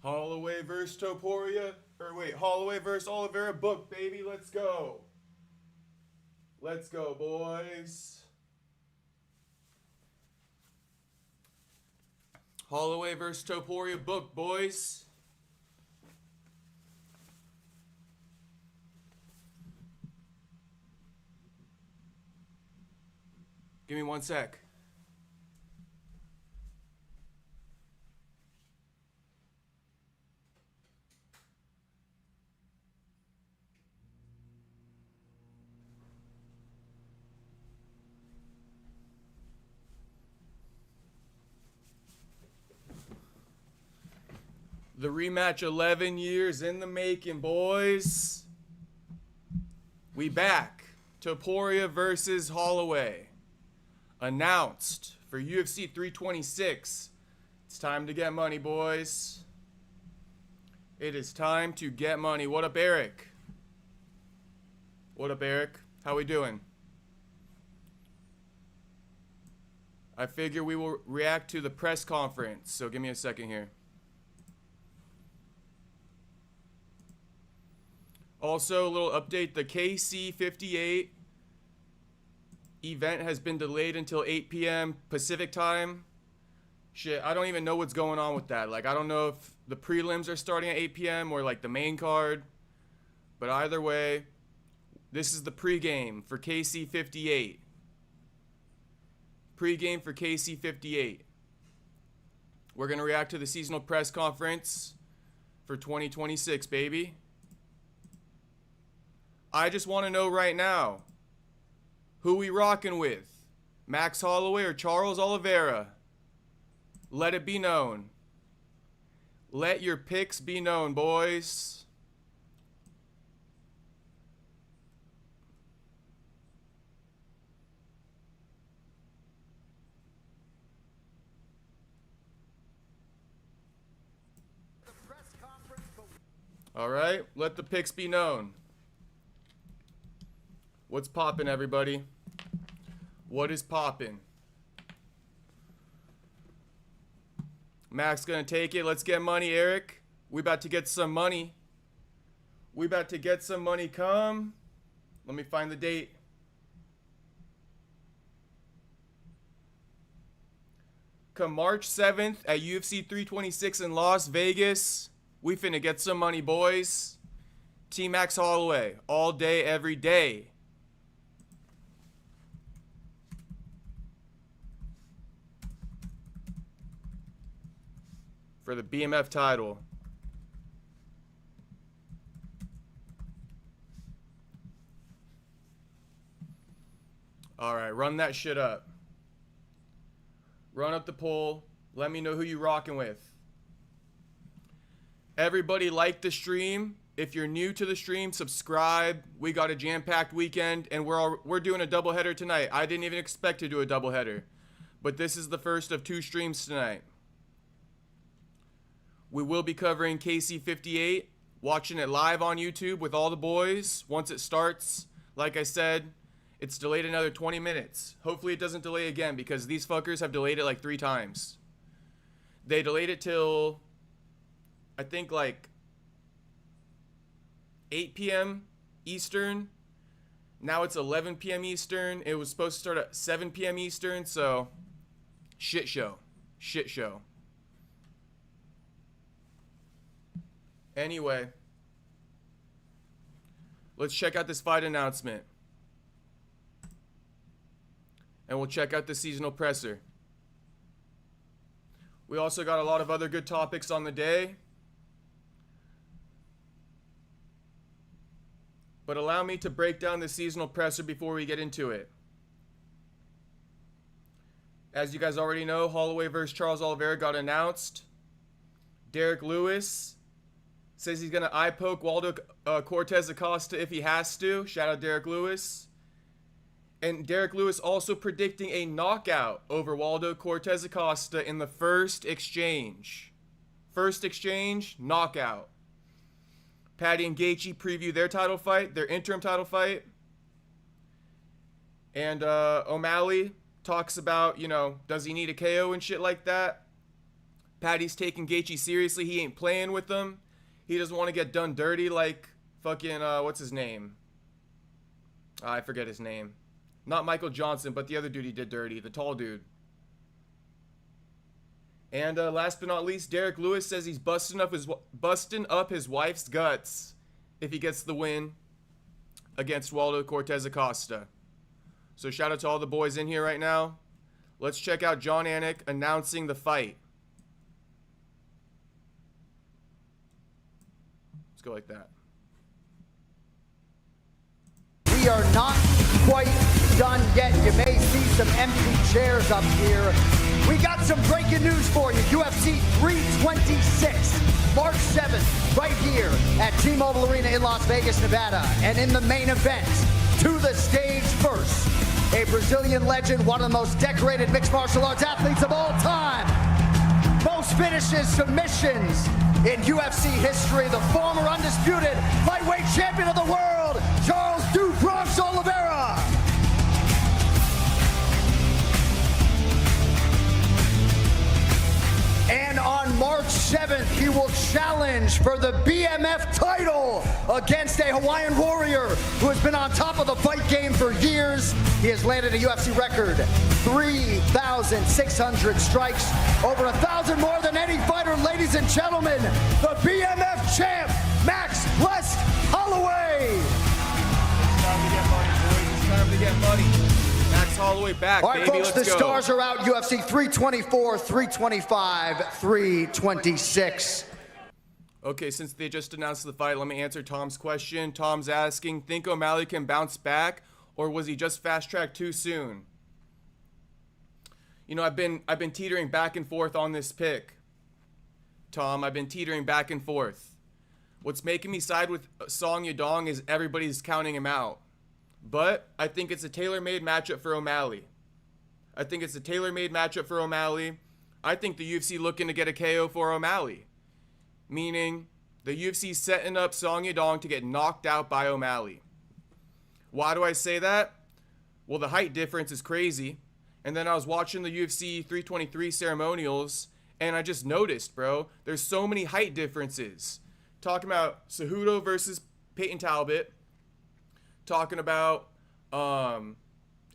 Holloway versus Topuria. Or wait, Holloway versus Oliveira. Book, baby. Let's go. Let's go, boys. Holloway versus Topuria. Book, boys. Give me 1 sec. The rematch 11 years in the making, boys. We back. Topuria versus Holloway. Announced for UFC 326. It's time to get money, boys. It is time to get money. What up, Eric? What up, Eric? How we doing? I figure we will react to the press conference, so give me a second here. Also, a little update. The KC58 event has been delayed until 8 p.m. Pacific time. Shit, I don't even know what's going on with that. Like, I don't know if the prelims are starting at 8 p.m. or, like, the main card. But either way, this is the pregame for KC58. Pregame for KC58. We're going to react to the seasonal press conference for 2026, baby. I just want to know right now, who we rocking with? Max Holloway or Charles Oliveira? Let it be known. Let your picks be known, boys. All right, let the picks be known. What's poppin', everybody? What is poppin'? Max gonna take it. Let's get money, Eric. We about to get some money. We about to get some money. Come. Let me find the date. Come March 7th at UFC 326 in Las Vegas. We finna get some money, boys. Team Max Holloway. All day, every day. For the BMF title. All right, run that shit up. Run up the poll. Let me know who you rocking with. Everybody like the stream. If you're new to the stream, subscribe. We got a jam-packed weekend, and we're doing a doubleheader tonight. I didn't even expect to do a doubleheader, but this is the first of 2 streams tonight. We will be covering KC58, watching it live on YouTube with all the boys. Once it starts, like I said, it's delayed another 20 minutes. Hopefully it doesn't delay again because these fuckers have delayed it like 3 times. They delayed it till, I think, like 8 p.m. Eastern. Now it's 11 p.m. Eastern. It was supposed to start at 7 p.m. Eastern, so shit show. Shit show. Anyway, let's check out this fight announcement. And we'll check out the seasonal presser. We also got a lot of other good topics on the day. But allow me to break down the seasonal presser before we get into it. As you guys already know, Holloway versus Charles Oliveira got announced. Derrick Lewis says he's going to eye poke Waldo Cortez Acosta if he has to. Shout out Derrick Lewis. And Derrick Lewis also predicting a knockout over Waldo Cortez Acosta in the first exchange. First exchange, knockout. Patty and Gaethje preview their title fight, their interim title fight. And O'Malley talks about, you know, does he need a KO and shit like that. Patty's taking Gaethje seriously. He ain't playing with them. He doesn't want to get done dirty like fucking, what's his name? I forget his name. Not Michael Johnson, but the other dude he did dirty. The tall dude. And last but not least, Derrick Lewis says he's busting up his wife's guts if he gets the win against Waldo Cortez Acosta. So shout out to all the boys in here right now. Let's check out John Anik announcing the fight. Let's go like that. We are not quite done yet. You may see some empty chairs up here. We got some breaking news for you. UFC 326, March 7th, right here at T-Mobile Arena in Las Vegas, Nevada. And in the main event, to the stage first, a Brazilian legend, one of the most decorated mixed martial arts athletes of all time. Most finishes, submissions in UFC history, the former undisputed lightweight champion of the world, Charles "Du Bronx" Oliveira. And on March 7th, he will challenge for the BMF title against a Hawaiian warrior who has been on top of the fight game for years. He has landed a UFC record, 3,600 strikes, over 1,000 more than any fighter. Ladies and gentlemen, the BMF champ, Max Holloway. It's time to get money, boys. It's time to get money. Max Holloway back, all right, baby, folks, let's the go. stars are out. UFC 324, 325, 326. Okay, since they just announced the fight, let me answer Tom's question. Tom's asking, think O'Malley can bounce back, or was he just fast-tracked too soon? You know, I've been teetering back and forth on this pick. Tom, I've been teetering back and forth. What's making me side with Song Yadong is everybody's counting him out. But I think it's a tailor-made matchup for O'Malley. I think the UFC looking to get a KO for O'Malley. Meaning, the UFC setting up Song Yadong to get knocked out by O'Malley. Why do I say that? Well, the height difference is crazy. And then I was watching the UFC 323 ceremonials, and I just noticed, bro, there's so many height differences. Talking about Cejudo versus Peyton Talbot. Talking about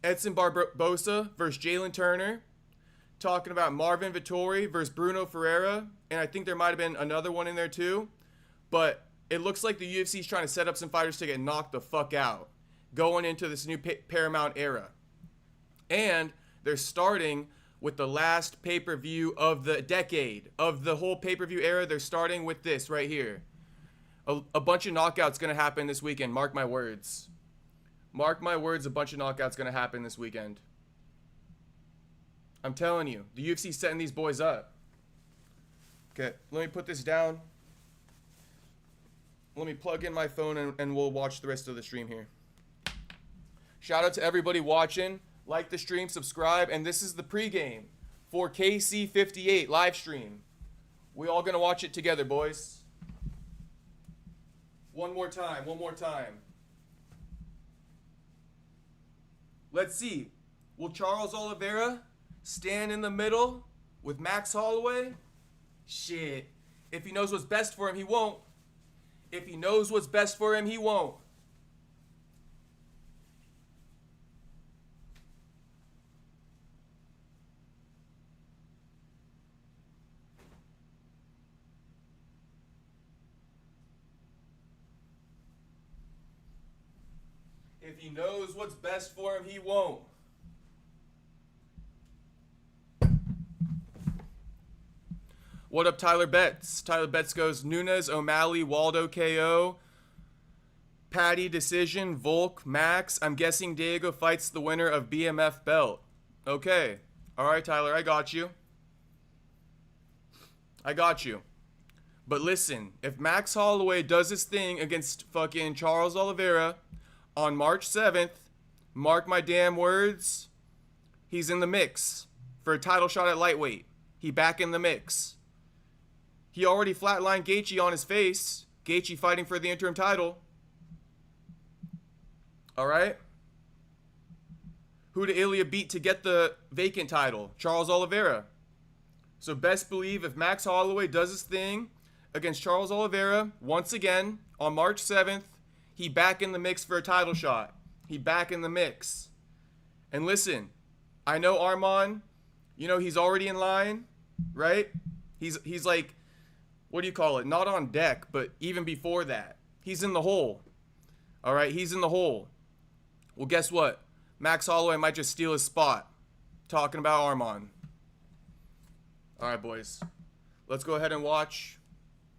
Edson Barbosa versus Jalen Turner. Talking about Marvin Vettori versus Bruno Ferreira. And I think there might have been another one in there too. But it looks like the UFC is trying to set up some fighters to get knocked the fuck out going into this new Paramount era. And they're starting with the last pay-per-view of the decade. Of the whole pay-per-view era, they're starting with this right here. A bunch of knockouts going to happen this weekend. Mark my words. Mark my words, a bunch of knockouts going to happen this weekend. I'm telling you, the UFC's setting these boys up. Okay, let me put this down. Let me plug in my phone and we'll watch the rest of the stream here. Shout out to everybody watching. Like the stream, subscribe, and this is the pregame for KC58 live stream. We all going to watch it together, boys. One more time. Let's see. Will Charles Oliveira stand in the middle with Max Holloway? Shit. If he knows what's best for him, he won't. If he knows what's best for him, he won't. If he knows what's best for him, he won't. What up, Tyler Betts? Tyler Betts goes Nunes, O'Malley, Waldo KO, Patty decision, Volk, Max. I'm guessing Diego fights the winner of BMF belt. Okay. All right, Tyler, I got you. But listen, if Max Holloway does his thing against fucking Charles Oliveira on March 7th, mark my damn words, he's in the mix for a title shot at lightweight. He back in the mix. He already flatlined Gaethje on his face. Gaethje fighting for the interim title. All right? Who did Ilya beat to get the vacant title? Charles Oliveira. So best believe if Max Holloway does his thing against Charles Oliveira once again on March 7th, he back in the mix for a title shot. He back in the mix. And listen, I know Arman, you know, he's already in line, right? He's like, what do you call it? Not on deck, but even before that. He's in the hole. All right, he's in the hole. Well, guess what? Max Holloway might just steal his spot. Talking about Arman. All right, boys. Let's go ahead and watch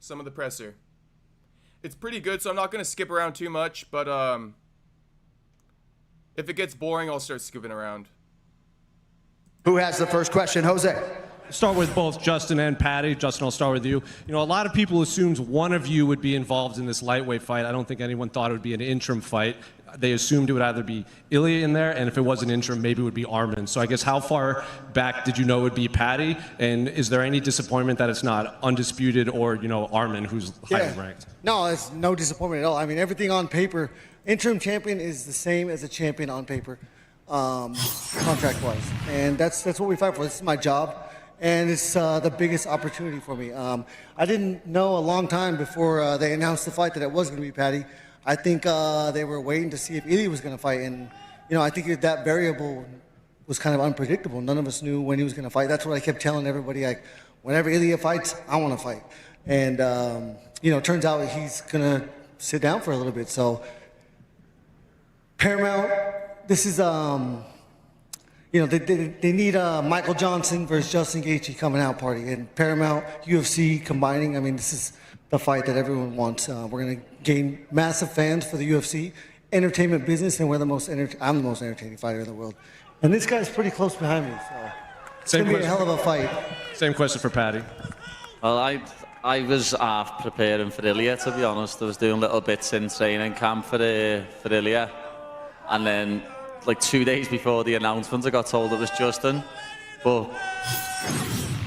some of the presser. It's pretty good, so I'm not going to skip around too much, but if it gets boring, I'll start skipping around. Who has the first question? Jose. Start with both Justin and Patty. Justin, I'll start with you. You know, a lot of people assumed one of you would be involved in this lightweight fight. I don't think anyone thought it would be an interim fight. They assumed it would either be Ilya in there, and if it was an interim, maybe it would be Arman. So I guess how far back did you know it would be Patty? And is there any disappointment that it's not undisputed or, you know, Arman, who's highly ranked? No, it's no disappointment at all. I mean, everything on paper, interim champion is the same as a champion on paper, contract-wise. And that's what we fight for. This is my job. And it's the biggest opportunity for me. I didn't know a long time before they announced the fight that it was going to be Patty. I think they were waiting to see if Ilya was going to fight. And, you know, I think that variable was kind of unpredictable. None of us knew when he was going to fight. That's what I kept telling everybody. Like, whenever Ilya fights, I want to fight. And, you know, it turns out he's going to sit down for a little bit. So, Paramount, this is... you know, they need Michael Johnson versus Justin Gaethje coming out party. And Paramount, UFC combining, I mean, this is the fight that everyone wants. We're going to gain massive fans for the UFC, entertainment business, and we're I'm the most entertaining fighter in the world. And this guy's pretty close behind me, so it's going to be a hell of a fight. Same question for Patty. Well, I was half preparing for Ilya, to be honest. I was doing little bits in training camp for Ilya. And then, like 2 days before the announcement, I got told it was Justin. But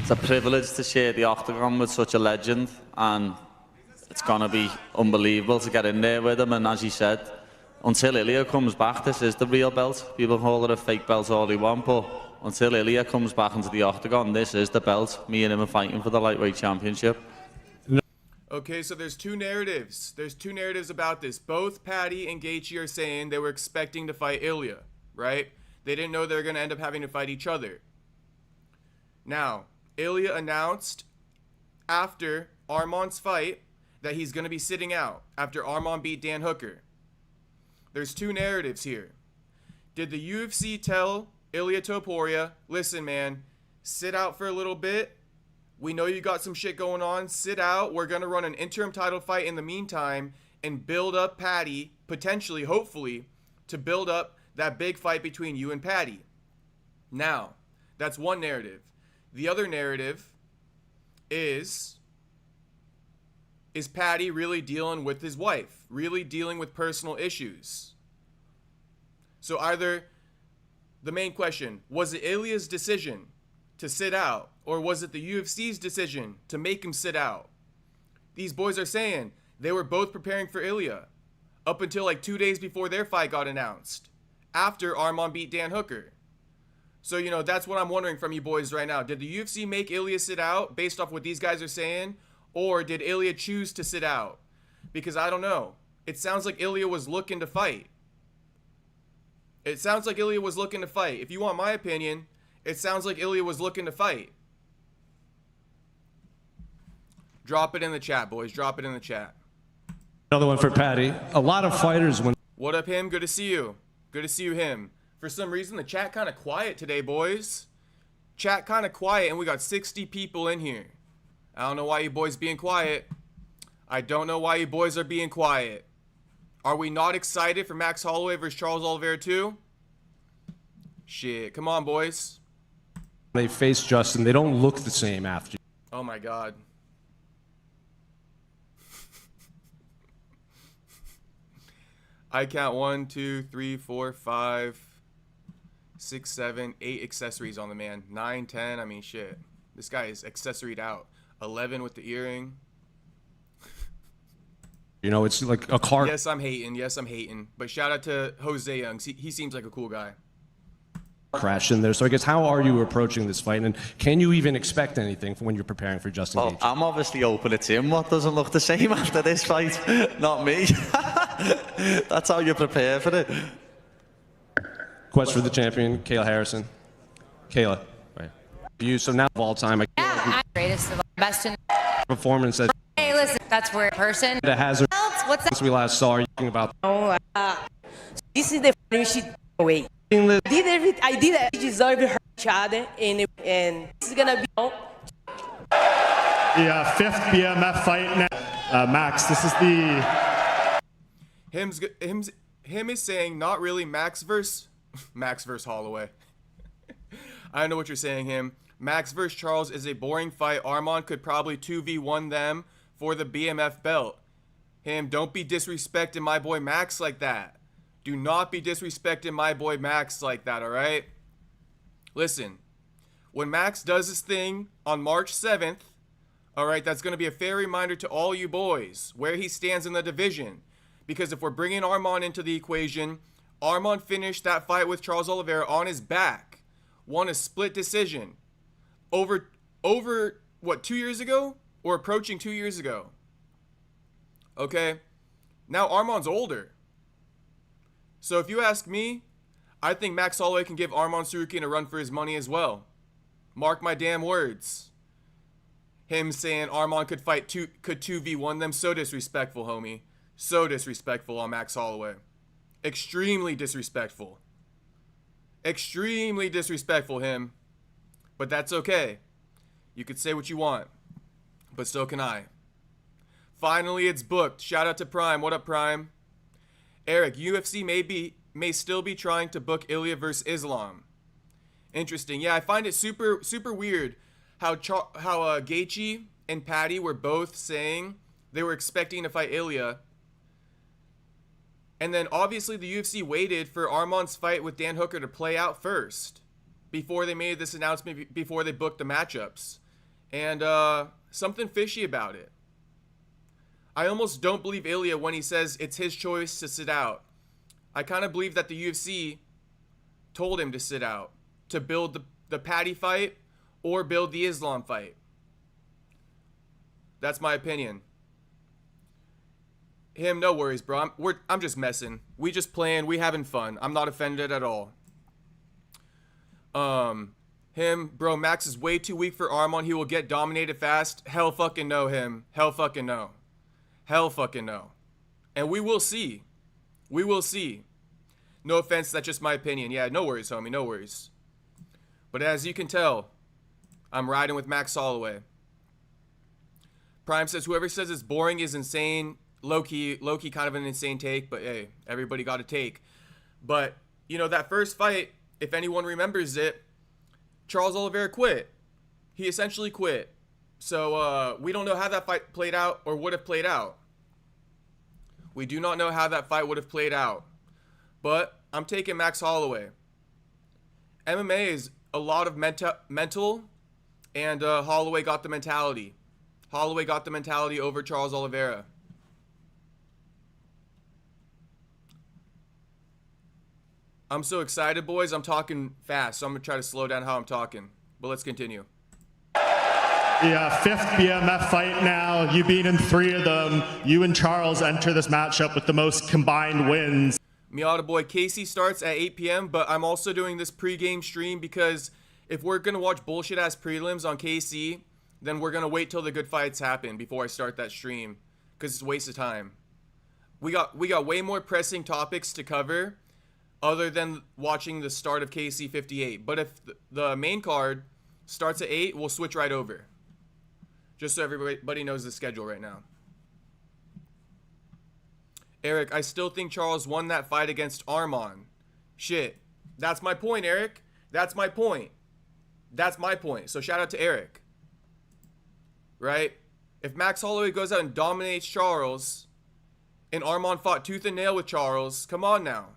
it's a privilege to share the octagon with such a legend, and it's gonna be unbelievable to get in there with him. And as he said, until Ilya comes back, this is the real belt. People call it a fake belt all they want, but until Ilya comes back into the octagon, this is the belt. Me and him are fighting for the lightweight championship. Okay, so there's two narratives. There's two narratives about this. Both Patty and Gaethje are saying they were expecting to fight Ilya, right? They didn't know they were going to end up having to fight each other. Now, Ilya announced after Arman's fight that he's going to be sitting out after Arman beat Dan Hooker. There's two narratives here. Did the UFC tell Ilya Topuria, listen, man, sit out for a little bit. We know you got some shit going on. Sit out. We're going to run an interim title fight in the meantime and build up Patty, potentially, hopefully, to build up that big fight between you and Patty. Now, that's one narrative. The other narrative is Patty really dealing with his wife? Really dealing with personal issues? So either, the main question, was it Ilya's decision to sit out, or was it the UFC's decision to make him sit out? These boys are saying they were both preparing for Ilya up until like 2 days before their fight got announced, after Arman beat Dan Hooker. So, you know, that's what I'm wondering from you boys right now. Did the UFC make Ilya sit out based off what these guys are saying, or did Ilya choose to sit out? Because I don't know. It sounds like Ilya was looking to fight. It sounds like Ilya was looking to fight. If you want my opinion, it sounds like Ilya was looking to fight. Drop it in the chat, boys. Drop it in the chat. Another one for Patty. A lot of fighters, when What up, him? Good to see you. Good to see you, him. For some reason, the chat kind of quiet today, boys. Chat kind of quiet, and we got 60 people in here. I don't know why you boys being quiet. I don't know why you boys are being quiet. Are we not excited for Max Holloway versus Charles Oliveira 2? Shit. Come on, boys. they face Justin, they don't look the same after. Oh my God. I count 1, 2, 3, 4, 5, 6, 7, 8 accessories on the man. 9, 10. I mean, shit. This guy is accessoried out. 11 with the earring. You know, it's like a car. Yes, I'm hating. Yes, I'm hating. But shout out to Jose Young. He seems like a cool guy. crash in there. So I guess how are you approaching this fight, and can you even expect anything when you're preparing for Justin Well, Gaethje? I'm obviously hoping it's him what doesn't look the same after this fight, not me. That's how you prepare for it. Question for the champion, Kayla Harrison. Kayla, right? You so now of all time, I Yeah, I'm greatest of all, best in performance that Hey, listen, that's where a person. has What's that? since we last saw you talking about. This is the funny way. I did it. Deserve her shot, and this is gonna be. The fifth BMF fight now. Max, this is the. Him is saying not really Max versus Holloway. I don't know what you're saying, him. Max versus Charles is a boring fight. Armand could probably 2v1 them for the BMF belt. Him, don't be disrespecting my boy Max like that. Do not be disrespecting my boy Max like that, all right? Listen, when Max does his thing on March 7th, all right, that's going to be a fair reminder to all you boys where he stands in the division. Because if we're bringing Armand into the equation, Armand finished that fight with Charles Oliveira on his back. Won a split decision. Over what, 2 years ago? Or approaching 2 years ago. Okay? Now Armand's older. So if you ask me, I think Max Holloway can give Armand Tsarukyan a run for his money as well. Mark my damn words. Him saying Armand could 2v1 them. So disrespectful, homie. So disrespectful on Max Holloway. Extremely disrespectful. Extremely disrespectful, him. But that's okay. You could say what you want. But so can I. Finally, it's booked. Shout out to Prime. What up, Prime? Eric, UFC may still be trying to book Ilya versus Islam. Interesting. Yeah, I find it super weird how Gaethje and Patty were both saying they were expecting to fight Ilya. And then obviously the UFC waited for Armand's fight with Dan Hooker to play out first before they made this announcement, before they booked the matchups. And something fishy about it. I almost don't believe Ilya when he says it's his choice to sit out. I kind of believe that the UFC told him to sit out, to build the Patty fight or build the Islam fight. That's my opinion. Him, no worries, bro. I'm just messing. We just playing. We having fun. I'm not offended at all. Him, bro, Max is way too weak for Armand. He will get dominated fast. Hell fucking no, him. Hell fucking no. Hell fucking no. And we will see. We will see. No offense, that's just my opinion. Yeah, no worries, homie, no worries. But as you can tell, I'm riding with Max Holloway. Prime says, whoever says it's boring is insane. Low-key kind of an insane take, but hey, everybody got a take. But, you know, that first fight, if anyone remembers it, Charles Oliveira quit. He essentially quit. So we don't know how that fight played out or would have played out. We do not know how that fight would have played out. But I'm taking Max Holloway. MMA is a lot of mental, and Holloway got the mentality. Holloway got the mentality over Charles Oliveira. I'm so excited, boys. I'm talking fast, so I'm going to try to slow down how I'm talking. But let's continue. The fifth BMF fight now. You beat in 3 of them. You and Charles enter this matchup with the most combined wins. Miata boy, Casey starts at 8 p.m., but I'm also doing this pregame stream because if we're going to watch bullshit-ass prelims on KC, then we're going to wait till the good fights happen before I start that stream because it's a waste of time. We got way more pressing topics to cover other than watching the start of KC 58. But if the main card starts at 8, we'll switch right over. Just so everybody knows the schedule right now. Eric, I still think Charles won that fight against Armand. Shit. That's my point, Eric. That's my point. That's my point. So shout out to Eric. Right? If Max Holloway goes out and dominates Charles, and Armand fought tooth and nail with Charles, come on now.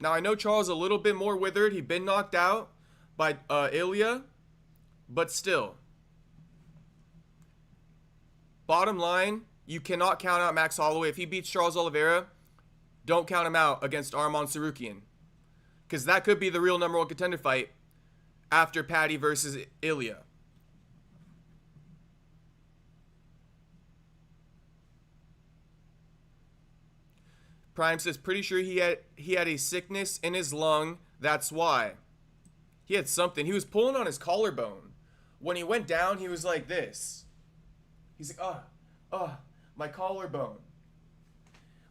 Now, I know Charles a little bit more withered. He'd been knocked out by Ilya, but still. Bottom line, you cannot count out Max Holloway. If he beats Charles Oliveira, don't count him out against Armand Tsarukyan. Because that could be the real number 1 contender fight after Paddy versus Ilya. Prime says, pretty sure he had a sickness in his lung. That's why. He had something. He was pulling on his collarbone. When he went down, he was like this. He's like, my collarbone.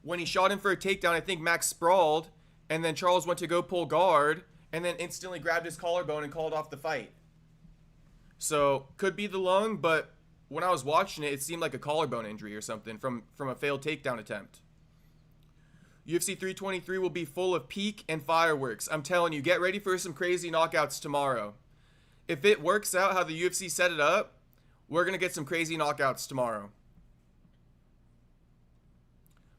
When he shot him for a takedown, I think Max sprawled, and then Charles went to go pull guard, and then instantly grabbed his collarbone and called off the fight. So, could be the lung, but when I was watching it, it seemed like a collarbone injury or something from a failed takedown attempt. UFC 323 will be full of peak and fireworks. I'm telling you, get ready for some crazy knockouts tomorrow. If it works out how the UFC set it up, we're going to get some crazy knockouts tomorrow.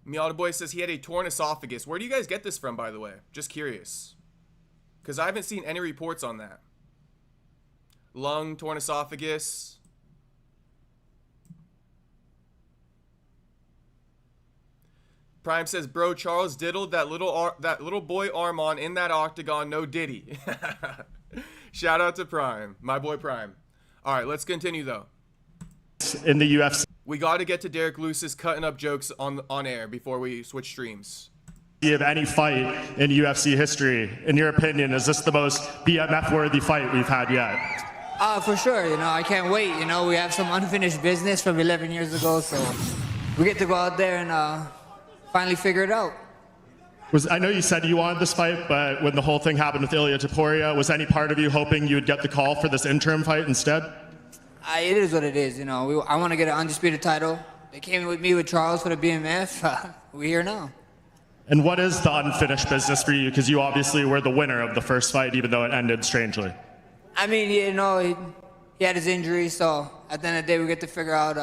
Miata Boy says he had a torn esophagus. Where do you guys get this from, by the way? Just curious. Because I haven't seen any reports on that. Lung, torn esophagus. Prime says, bro, Charles diddled that little boy Armon in that octagon, no diddy. Shout out to Prime, my boy Prime. All right, let's continue though. In the UFC. We got to get to Derrick Lewis's cutting up jokes on air before we switch streams. Of any fight in UFC history, in your opinion, is this the most BMF-worthy fight we've had yet? For sure. You know, I can't wait. You know, we have some unfinished business from 11 years ago, so we get to go out there and finally figure it out. I know you said you wanted this fight, but when the whole thing happened with Ilya Topuria, was any part of you hoping you would get the call for this interim fight instead? It is what it is. You know, I want to get an undisputed title. They came with me with Charles for the BMF. We're here now. And what is the unfinished business for you? Because you obviously were the winner of the first fight, even though it ended strangely. I mean, you know, he had his injury, so at the end of the day, we get to figure out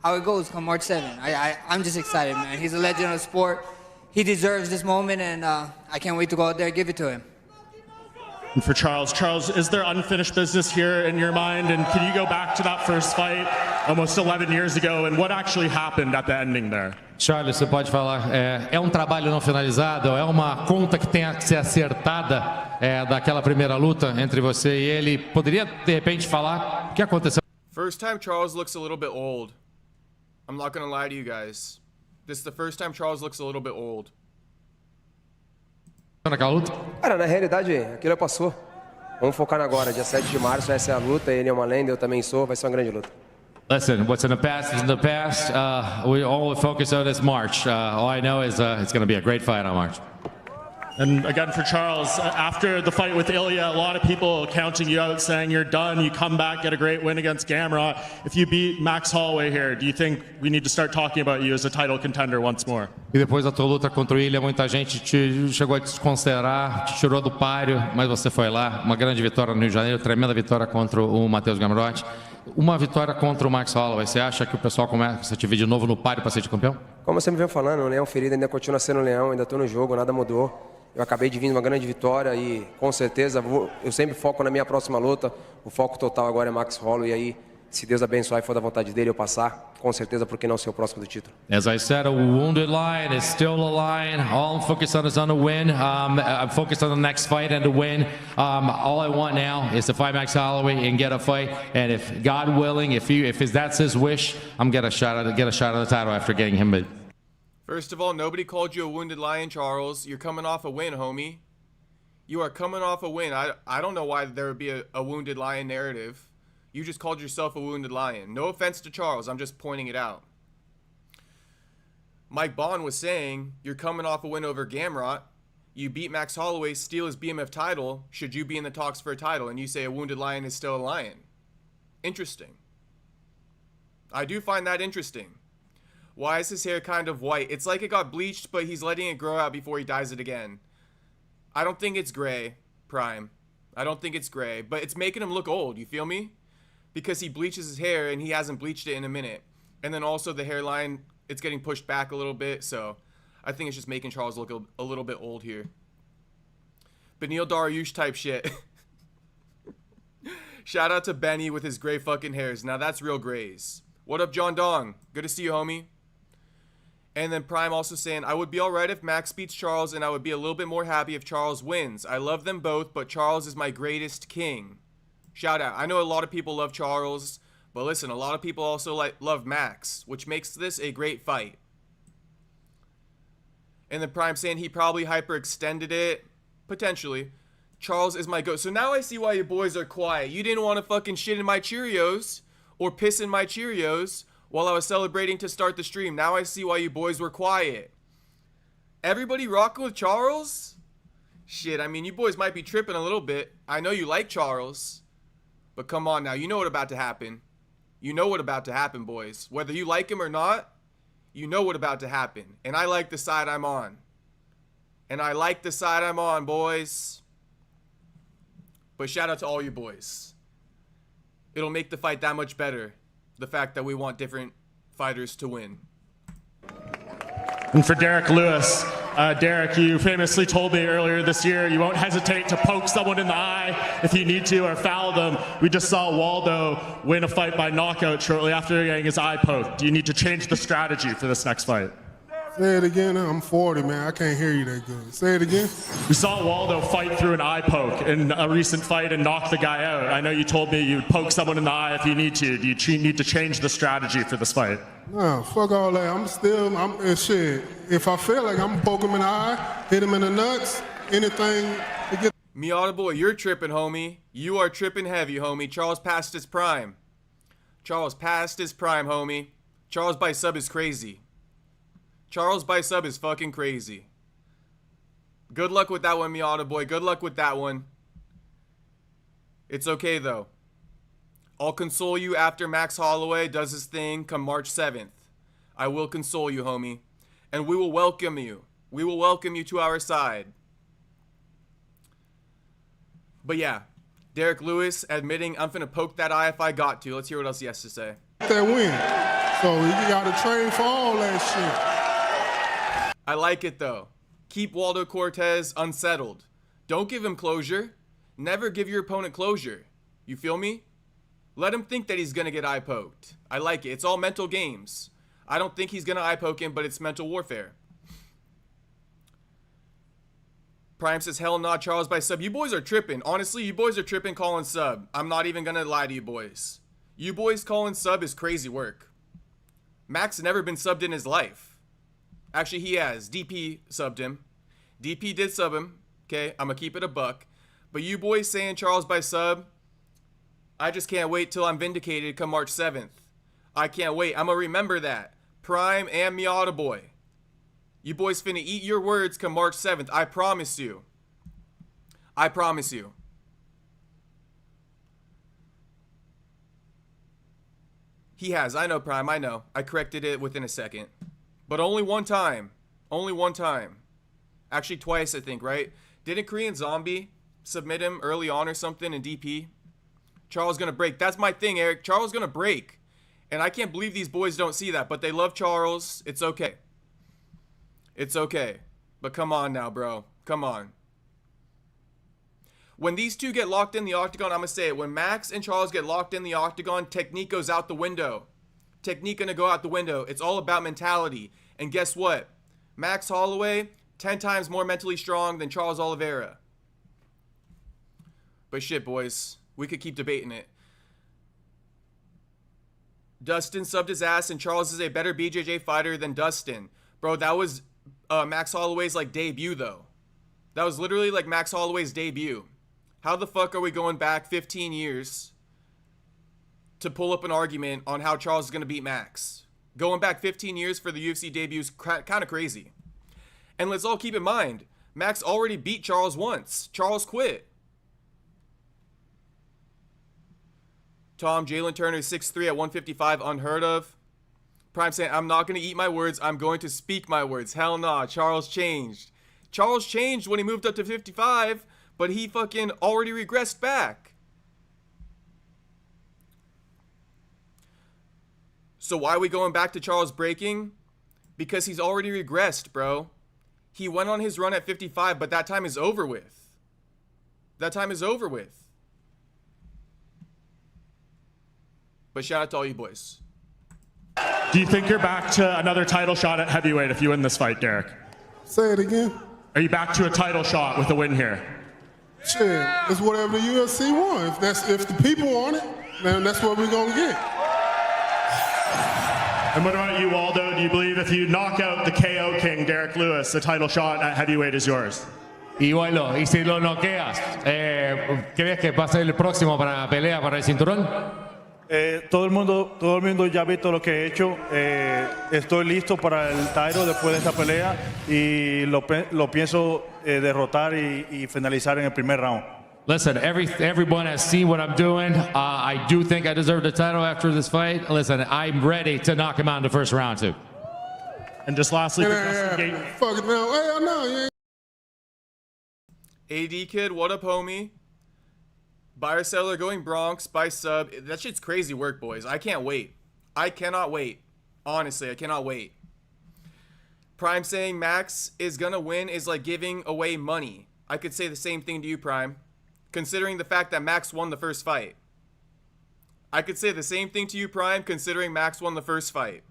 how it goes come March 7th. I'm just excited, man. He's a legend of the sport. He deserves this moment, and I can't wait to go out there and give it to him. And for Charles, is there unfinished business here in your mind? And can you go back to that first fight almost 11 years ago, and what actually happened at the ending there? Charles, você pode falar, é trabalho não finalizado, é uma conta que tem que ser acertada daquela primeira luta entre você e ele. Poderia, de repente, falar o que aconteceu? First time Charles looks a little bit old. I'm not going to lie to you guys. This is the first time Charles looks a little bit old. Naquela luta? Cara, na realidade, aquilo passou. Vamos focar na agora. Dia 7 de março, essa é a luta. Ele é uma lenda, eu também sou. Vai ser uma grande luta. Listen, what's in the past is in the past. We all focus on this March. All I know is it's going to be a great fight on March. And again, for Charles, after the fight with Ilya, a lot of people counting you out, saying you're done. You come back, get a great win against Gamrot. If you beat Max Holloway here, do you think we need to start talking about you as a title contender once more? E depois da tua luta contra o Ilya, muita gente te chegou a desconsiderar, te tirou do páreo, mas você foi lá. Uma grande vitória no Rio de Janeiro, tremenda vitória contra o Matheus Gamrot. Uma vitória contra o Max Holloway. Você acha que o pessoal começa a te ver de novo no páreo para ser de campeão? Como você me vem falando, o Leão ferido ainda continua sendo o Leão, ainda estou no jogo, nada mudou. Eu acabei de vir uma grande vitória e, com certeza, eu sempre foco na minha próxima luta. O foco total agora é Max Holloway e aí, se Deus abençoar e for da vontade dele eu passar, com certeza, por que não ser o próximo do título? As I said, a wounded lion is still a lion. All I'm focused on is on the win. I'm focused on the next fight and to win. All I want now is to fight Max Holloway and get a fight. And if God willing, if that's his wish, I'm gonna get a shot at the title after getting him. First of all, nobody called you a wounded lion, Charles. You're coming off a win, homie. You are coming off a win. I don't know why there would be a wounded lion narrative. You just called yourself a wounded lion. No offense to Charles. I'm just pointing it out. Mike Bond was saying, you're coming off a win over Gamrot. You beat Max Holloway, steal his BMF title. Should you be in the talks for a title? And you say a wounded lion is still a lion. Interesting. I do find that interesting. Why is his hair kind of white? It's like it got bleached, but he's letting it grow out before he dyes it again. I don't think it's gray, Prime. I don't think it's gray, but it's making him look old, you feel me? Because he bleaches his hair and he hasn't bleached it in a minute. And then also the hairline, it's getting pushed back a little bit, so I think it's just making Charles look a little bit old here. Benil Dariush type shit. Shout out to Benny with his gray fucking hairs. Now that's real grays. What up, John Dong? Good to see you, homie. And then Prime also saying, I would be alright if Max beats Charles, and I would be a little bit more happy if Charles wins. I love them both, but Charles is my greatest king. Shout out. I know a lot of people love Charles, but listen, a lot of people also love Max, which makes this a great fight. And then Prime saying he probably hyperextended it. Potentially. Charles is my GOAT. So now I see why you boys are quiet. You didn't want to fucking shit in my Cheerios or piss in my Cheerios while I was celebrating to start the stream. Now I see why you boys were quiet. Everybody rocking with Charles? Shit, I mean, you boys might be tripping a little bit. I know you like Charles. But come on now, you know what about to happen. You know what about to happen, boys. Whether you like him or not, you know what about to happen. And I like the side I'm on. And I like the side I'm on, boys. But shout out to all you boys. It'll make the fight that much better. The fact that we want different fighters to win. And for Derrick Lewis, Derrick, you famously told me earlier this year you won't hesitate to poke someone in the eye if you need to or foul them. We just saw Waldo win a fight by knockout shortly after getting his eye poked. Do you need to change the strategy for this next fight? Say it again. I'm 40, man. I can't hear you that good. Say it again. We saw Waldo fight through an eye poke in a recent fight and knock the guy out. I know you told me you'd poke someone in the eye if you need to. Do you need to change the strategy for this fight? No, fuck all that. I'm shit. If I feel like I'm poke him in the eye, hit him in the nuts, anything to get. Miata boy, you're tripping, homie. You are tripping heavy, homie. Charles passed his prime. Charles passed his prime, homie. Charles by sub is crazy. Charles by sub is fucking crazy. Good luck with that one, Miata boy. Good luck with that one. It's okay, though. I'll console you after Max Holloway does his thing come March 7th. I will console you, homie. And we will welcome you. We will welcome you to our side. But yeah, Derrick Lewis admitting, I'm finna poke that eye if I got to. Let's hear what else he has to say. That win. So you gotta train for all that shit. I like it though. Keep Waldo Cortez unsettled. Don't give him closure. Never give your opponent closure. You feel me? Let him think that he's gonna get eye poked. I like it. It's all mental games. I don't think he's gonna eye poke him, but it's mental warfare. Prime says, hell nah, Charles by sub. You boys are tripping. Honestly, you boys are tripping calling sub. I'm not even gonna lie to you boys. You boys calling sub is crazy work. Max has never been subbed in his life. Actually, he has. DP subbed him. DP did sub him. Okay, I'm gonna keep it a buck. But you boys saying Charles by sub, I just can't wait till I'm vindicated come March 7th. I can't wait. I'm gonna remember that. Prime and Miata boy. You boys finna eat your words come March 7th. I promise you. I promise you. He has. I know, Prime. I know. I corrected it within a second. But only one time. Only one time. Actually, twice, I think, right? Didn't Korean Zombie submit him early on or something in DP? Charles gonna break. That's my thing, Eric. Charles gonna break. And I can't believe these boys don't see that. But they love Charles. It's okay. It's okay. But come on now, bro. Come on. When these two get locked in the octagon, I'm gonna say it. When Max and Charles get locked in the octagon, technique goes out the window. Technique gonna go out the window. It's all about mentality. And guess what? Max Holloway, 10 times more mentally strong than Charles Oliveira. But shit, boys. We could keep debating it. Dustin subbed his ass, and Charles is a better BJJ fighter than Dustin. Bro, that was Max Holloway's, like, debut, though. That was literally, like, Max Holloway's debut. How the fuck are we going back 15 years to pull up an argument on how Charles is going to beat Max? Going back 15 years for the UFC debut is kind of crazy. And let's all keep in mind, Max already beat Charles once. Charles quit. Tom, Jalen Turner, 6'3" at 155, unheard of. Prime saying, I'm not going to eat my words. I'm going to speak my words. Hell nah, Charles changed. Charles changed when he moved up to 55, but he fucking already regressed back. So why are we going back to Charles breaking? Because he's already regressed, bro. He went on his run at 55, but that time is over with. That time is over with. But shout out to all you boys. Do you think you're back to another title shot at heavyweight if you win this fight, Derrick? Say it again. Are you back to a title shot with a win here? Shit, it's whatever the UFC wants. If the people want it, then that's what we're gonna get. And what about you, Waldo? Do you believe if you knock out the KO King, Derrick Lewis, the title shot at heavyweight is yours? Y bueno, y si lo noqueas, ¿crees que va a ser el próximo para la pelea para el cinturón? Todo el mundo ya ha visto lo que he hecho. Estoy listo para el title después de esta pelea y lo pienso derrotar y finalizar en el primer round. Listen, everyone has seen what I'm doing. I do think I deserve the title after this fight. Listen, I'm ready to knock him out in the first round too. And just lastly, Fuck it now. Hell no, you ain't. AD Kid, what up, homie? Buyer seller going Bronx by sub. That shit's crazy work, boys. I can't wait. I cannot wait. Honestly, I cannot wait. Prime saying Max is gonna win is like giving away money. I could say the same thing to you, Prime. Considering the fact that Max won the first fight. I could say the same thing to you, Prime, considering Max won the first fight.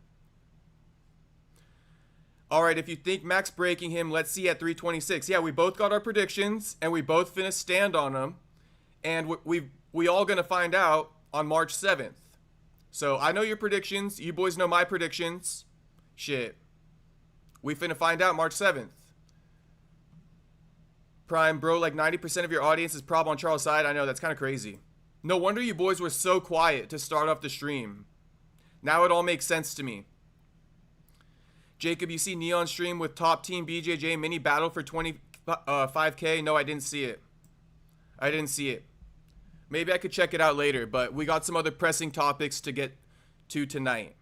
Alright, if you think Max breaking him, let's see at 326. Yeah, we both got our predictions, and we both finna stand on them. And we all gonna find out on March 7th. So, I know your predictions. You boys know my predictions. Shit. We finna find out March 7th. Prime, bro, like 90% of your audience is prob on Charles' side. I know, that's kind of crazy. No wonder you boys were so quiet to start off the stream. Now it all makes sense to me. Jacob, you see Neon stream with top team BJJ mini battle for 25K? No, I didn't see it. I didn't see it. Maybe I could check it out later, but we got some other pressing topics to get to tonight.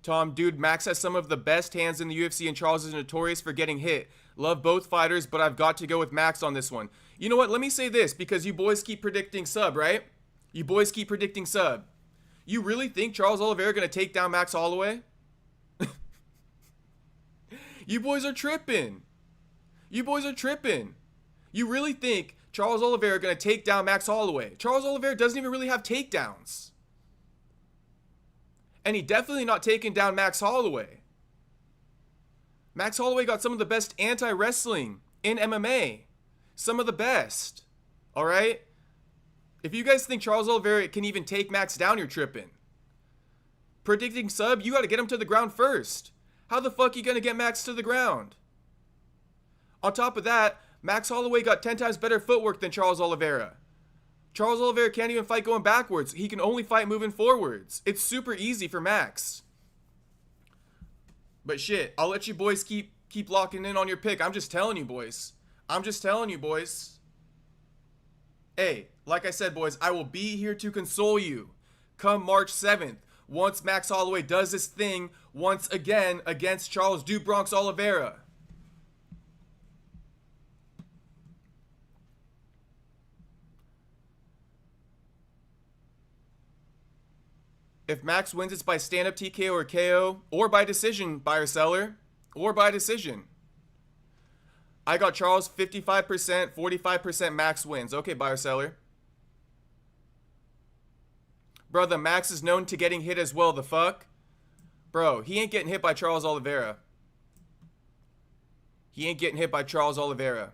Tom, dude, Max has some of the best hands in the UFC and Charles is notorious for getting hit. Love both fighters, but I've got to go with Max on this one. You know what? Let me say this, because you boys keep predicting sub, right? You boys keep predicting sub. You really think Charles Oliveira going to take down Max Holloway? You boys are tripping. You boys are tripping. You really think Charles Oliveira going to take down Max Holloway? Charles Oliveira doesn't even really have takedowns. And he definitely not taking down Max Holloway. Max Holloway got some of the best anti-wrestling in MMA. Some of the best. Alright? If you guys think Charles Oliveira can even take Max down, you're tripping. Predicting sub, you got to get him to the ground first. How the fuck are you going to get Max to the ground? On top of that, Max Holloway got 10 times better footwork than Charles Oliveira. Charles Oliveira can't even fight going backwards. He can only fight moving forwards. It's super easy for Max. But shit, I'll let you boys keep locking in on your pick. I'm just telling you, boys. I'm just telling you, boys. Hey, like I said, boys, I will be here to console you come March 7th. Once Max Holloway does this thing once again against Charles Du Bronx Oliveira. If Max wins, it's by stand-up TKO or KO, or by decision, buyer seller, or by decision. I got Charles 55%, 45% Max wins. Okay, buyer seller. Brother, Max is known to getting hit as well, the fuck? Bro, he ain't getting hit by Charles Oliveira. He ain't getting hit by Charles Oliveira.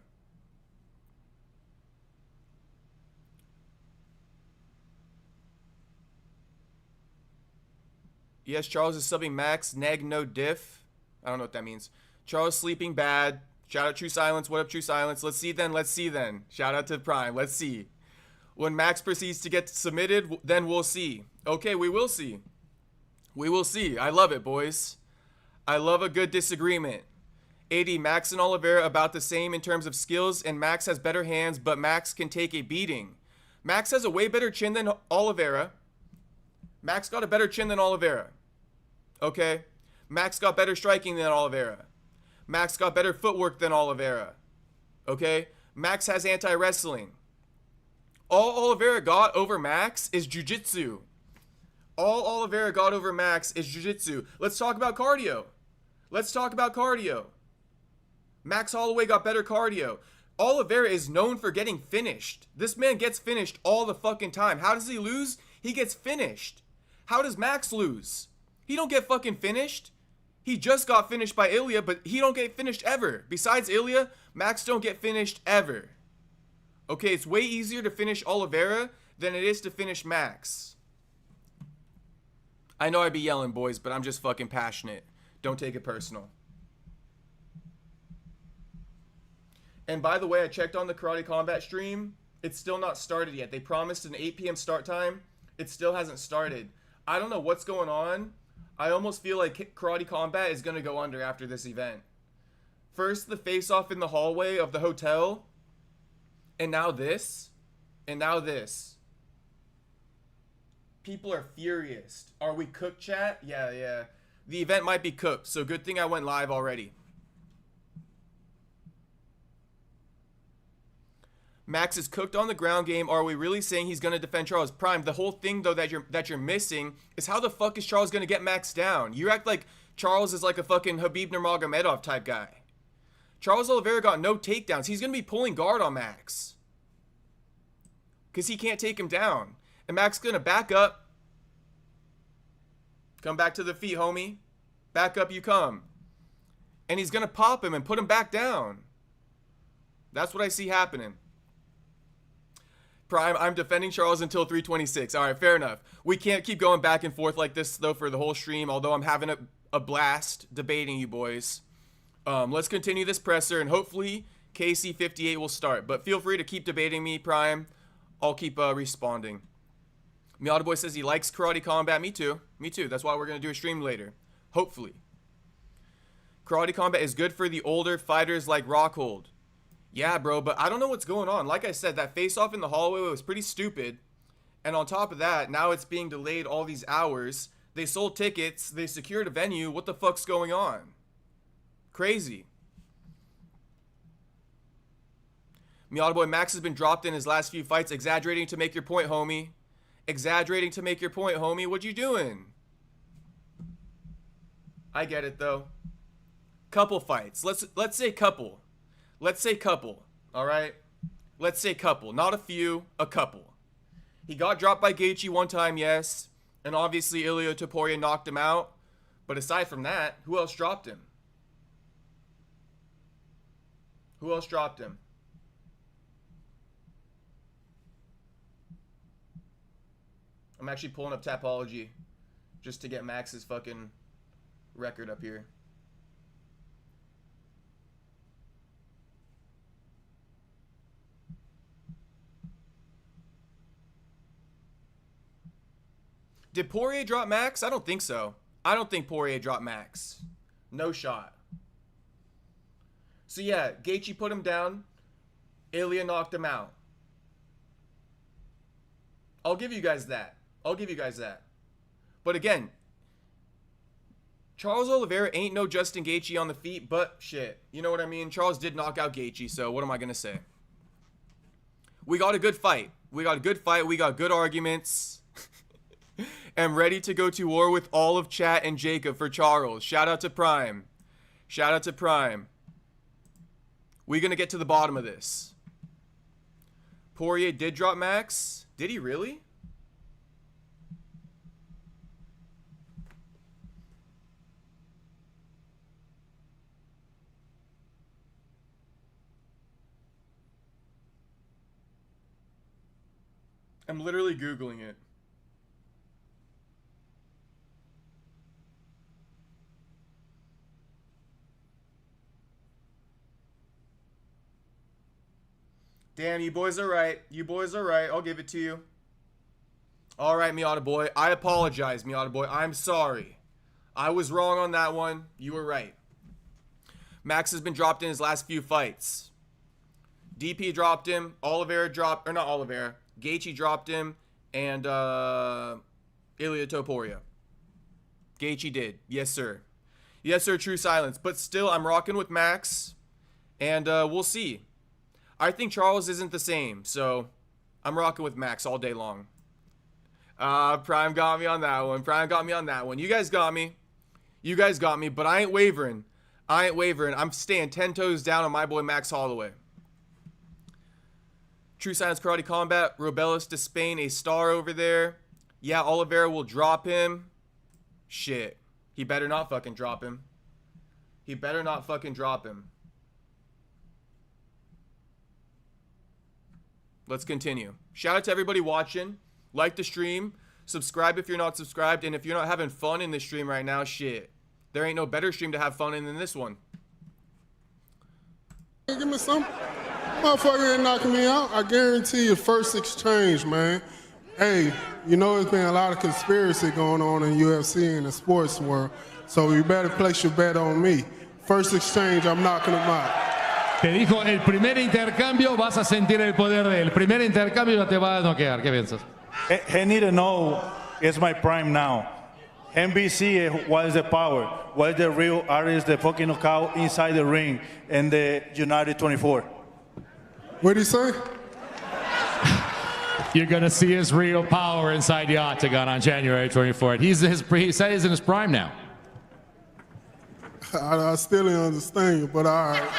Yes, Charles is subbing Max. Neg no diff. I don't know what that means. Charles sleeping bad. Shout out True Silence. What up, True Silence? Let's see then. Let's see then. Shout out to Prime. Let's see. When Max proceeds to get submitted, then we'll see. Okay, we will see. We will see. I love it, boys. I love a good disagreement. AD, Max and Oliveira about the same in terms of skills, and Max has better hands, but Max can take a beating. Max has a way better chin than Oliveira. Max got a better chin than Oliveira. Okay? Max got better striking than Oliveira. Max got better footwork than Oliveira. Okay? Max has anti-wrestling. All Oliveira got over Max is jiu-jitsu. All Oliveira got over Max is jiu-jitsu. Let's talk about cardio. Let's talk about cardio. Max Holloway got better cardio. Oliveira is known for getting finished. This man gets finished all the fucking time. How does he lose? He gets finished. How does Max lose? He don't get fucking finished. He just got finished by Ilya, but he don't get finished ever. Besides Ilya, Max don't get finished ever. Okay, it's way easier to finish Oliveira than it is to finish Max. I know I'd be yelling, boys, but I'm just fucking passionate. Don't take it personal. And by the way, I checked on the Karate Combat stream. It's still not started yet. They promised an 8 p.m. start time. It still hasn't started. I don't know what's going on. I almost feel like Karate Combat is going to go under after this event. First, the face-off in the hallway of the hotel. And now this. And now this. People are furious. Are we cooked, chat? Yeah. The event might be cooked, so good thing I went live already. Max is cooked on the ground game. Are we really saying he's going to defend Charles? Prime, the whole thing, though, that you're missing is how the fuck is Charles going to get Max down? You act like Charles is like a fucking Khabib Nurmagomedov type guy. Charles Oliveira got no takedowns. He's going to be pulling guard on Max. Because he can't take him down. And Max is going to back up. Come back to the feet, homie. Back up you come. And he's going to pop him and put him back down. That's what I see happening. Prime, I'm defending Charles until 326. All right, fair enough. We can't keep going back and forth like this, though, for the whole stream, although I'm having a blast debating you boys. Let's continue this presser, and hopefully KC58 will start. But feel free to keep debating me, Prime. I'll keep responding. Miata Boy says he likes Karate Combat. Me too. Me too. That's why we're going to do a stream later. Hopefully. Karate Combat is good for the older fighters like Rockhold. Yeah, bro, but I don't know what's going on. Like I said, that face-off in the hallway was pretty stupid. And on top of that, now it's being delayed all these hours. They sold tickets. They secured a venue. What the fuck's going on? Crazy. Miata Boy, Max has been dropped in his last few fights. Exaggerating to make your point, homie. Exaggerating to make your point, homie. What you doing? I get it, though. Couple fights. Let's say couple. Let's say couple, all right? Let's say couple. Not a few, a couple. He got dropped by Gaethje one time, yes. And obviously Ilia Topuria knocked him out. But aside from that, who else dropped him? Who else dropped him? I'm actually pulling up Tapology just to get Max's fucking record up here. Did Poirier drop Max? I don't think so. I don't think Poirier dropped Max. No shot. So yeah, Gaethje put him down. Ilia knocked him out. I'll give you guys that. I'll give you guys that. But again, Charles Oliveira ain't no Justin Gaethje on the feet, but shit. You know what I mean? Charles did knock out Gaethje, so what am I going to say? We got a good fight. We got a good fight. We got good arguments. Am ready to go to war with all of chat and Jacob for Charles. Shout out to Prime. Shout out to Prime. We're going to get to the bottom of this. Poirier did drop Max. Did he really? I'm literally Googling it. Damn, you boys are right. You boys are right. I'll give it to you. All right, Miata Boy. I apologize, Miata Boy. I'm sorry. I was wrong on that one. You were right. Max has been dropped in his last few fights. DP dropped him. Oliveira dropped, or not Oliveira. Gaethje dropped him. And Ilia Topuria. Gaethje did. Yes, sir. Yes, sir. True silence. But still, I'm rocking with Max. And we'll see. I think Charles isn't the same, so I'm rocking with Max all day long. Prime got me on that one. Prime got me on that one. You guys got me. You guys got me, but I ain't wavering. I ain't wavering. I'm staying 10 toes down on my boy Max Holloway. True Science Karate Combat. Robelis to Spain, a star over there. Yeah, Oliveira will drop him. Shit. He better not fucking drop him. He better not fucking drop him. Let's continue. Shout out to everybody watching. Like the stream. Subscribe if you're not subscribed. And if you're not having fun in this stream right now, shit. There ain't no better stream to have fun in than this one. Give me some. Motherfucker ain't knocking me out. I guarantee you, first exchange, man. Hey, you know there's been a lot of conspiracy going on in UFC and the sports world. So you better place your bet on me. First exchange, I'm knocking him out. Te dijo, el primer intercambio vas a sentir el poder de él. El primer intercambio ya te va a noquear. ¿Qué piensas? He need to know it's my prime now. NBC, what is the power? What is the real artist, the fucking knockout inside the ring in the United 24? What did he say? You're going to see his real power inside the octagon on January 24th. He said he's in his prime now. I still didn't understand you, but all right.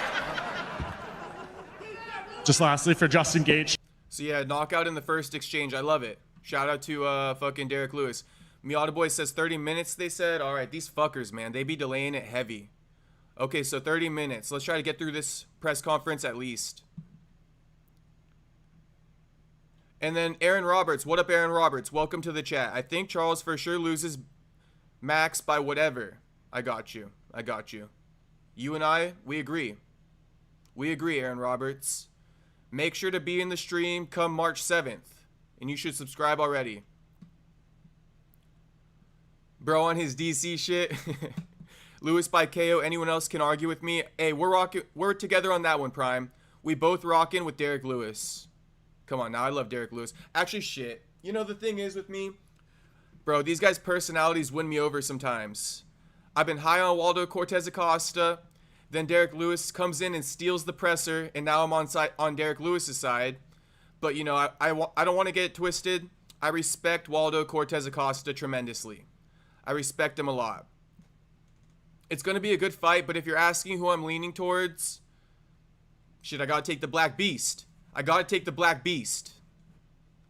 Just lastly for Justin Gaethje. So yeah, knockout in the first exchange. I love it. Shout out to fucking Derrick Lewis. Miata Boy says 30 minutes, they said. All right, these fuckers, man. They be delaying it heavy. Okay, so 30 minutes. Let's try to get through this press conference at least. And then Aaron Roberts. What up, Aaron Roberts? Welcome to the chat. I think Charles for sure loses Max by whatever. I got you. I got you. You and I, we agree. We agree, Aaron Roberts. Make sure to be in the stream come March 7th. And you should subscribe already. Bro on his DC shit. Lewis by KO. Anyone else can argue with me? Hey, we're together on that one, Prime. We both rocking with Derrick Lewis. Come on, now I love Derrick Lewis. Actually, shit. You know the thing is with me? Bro, these guys' personalities win me over sometimes. I've been high on Waldo Cortez Acosta. Then Derrick Lewis comes in and steals the presser, and now I'm on Derrick Lewis's side. But, you know, I don't want to get it twisted. I respect Waldo Cortez Acosta tremendously. I respect him a lot. It's going to be a good fight, but if you're asking who I'm leaning towards, shit, I got to take the Black Beast. I got to take the Black Beast.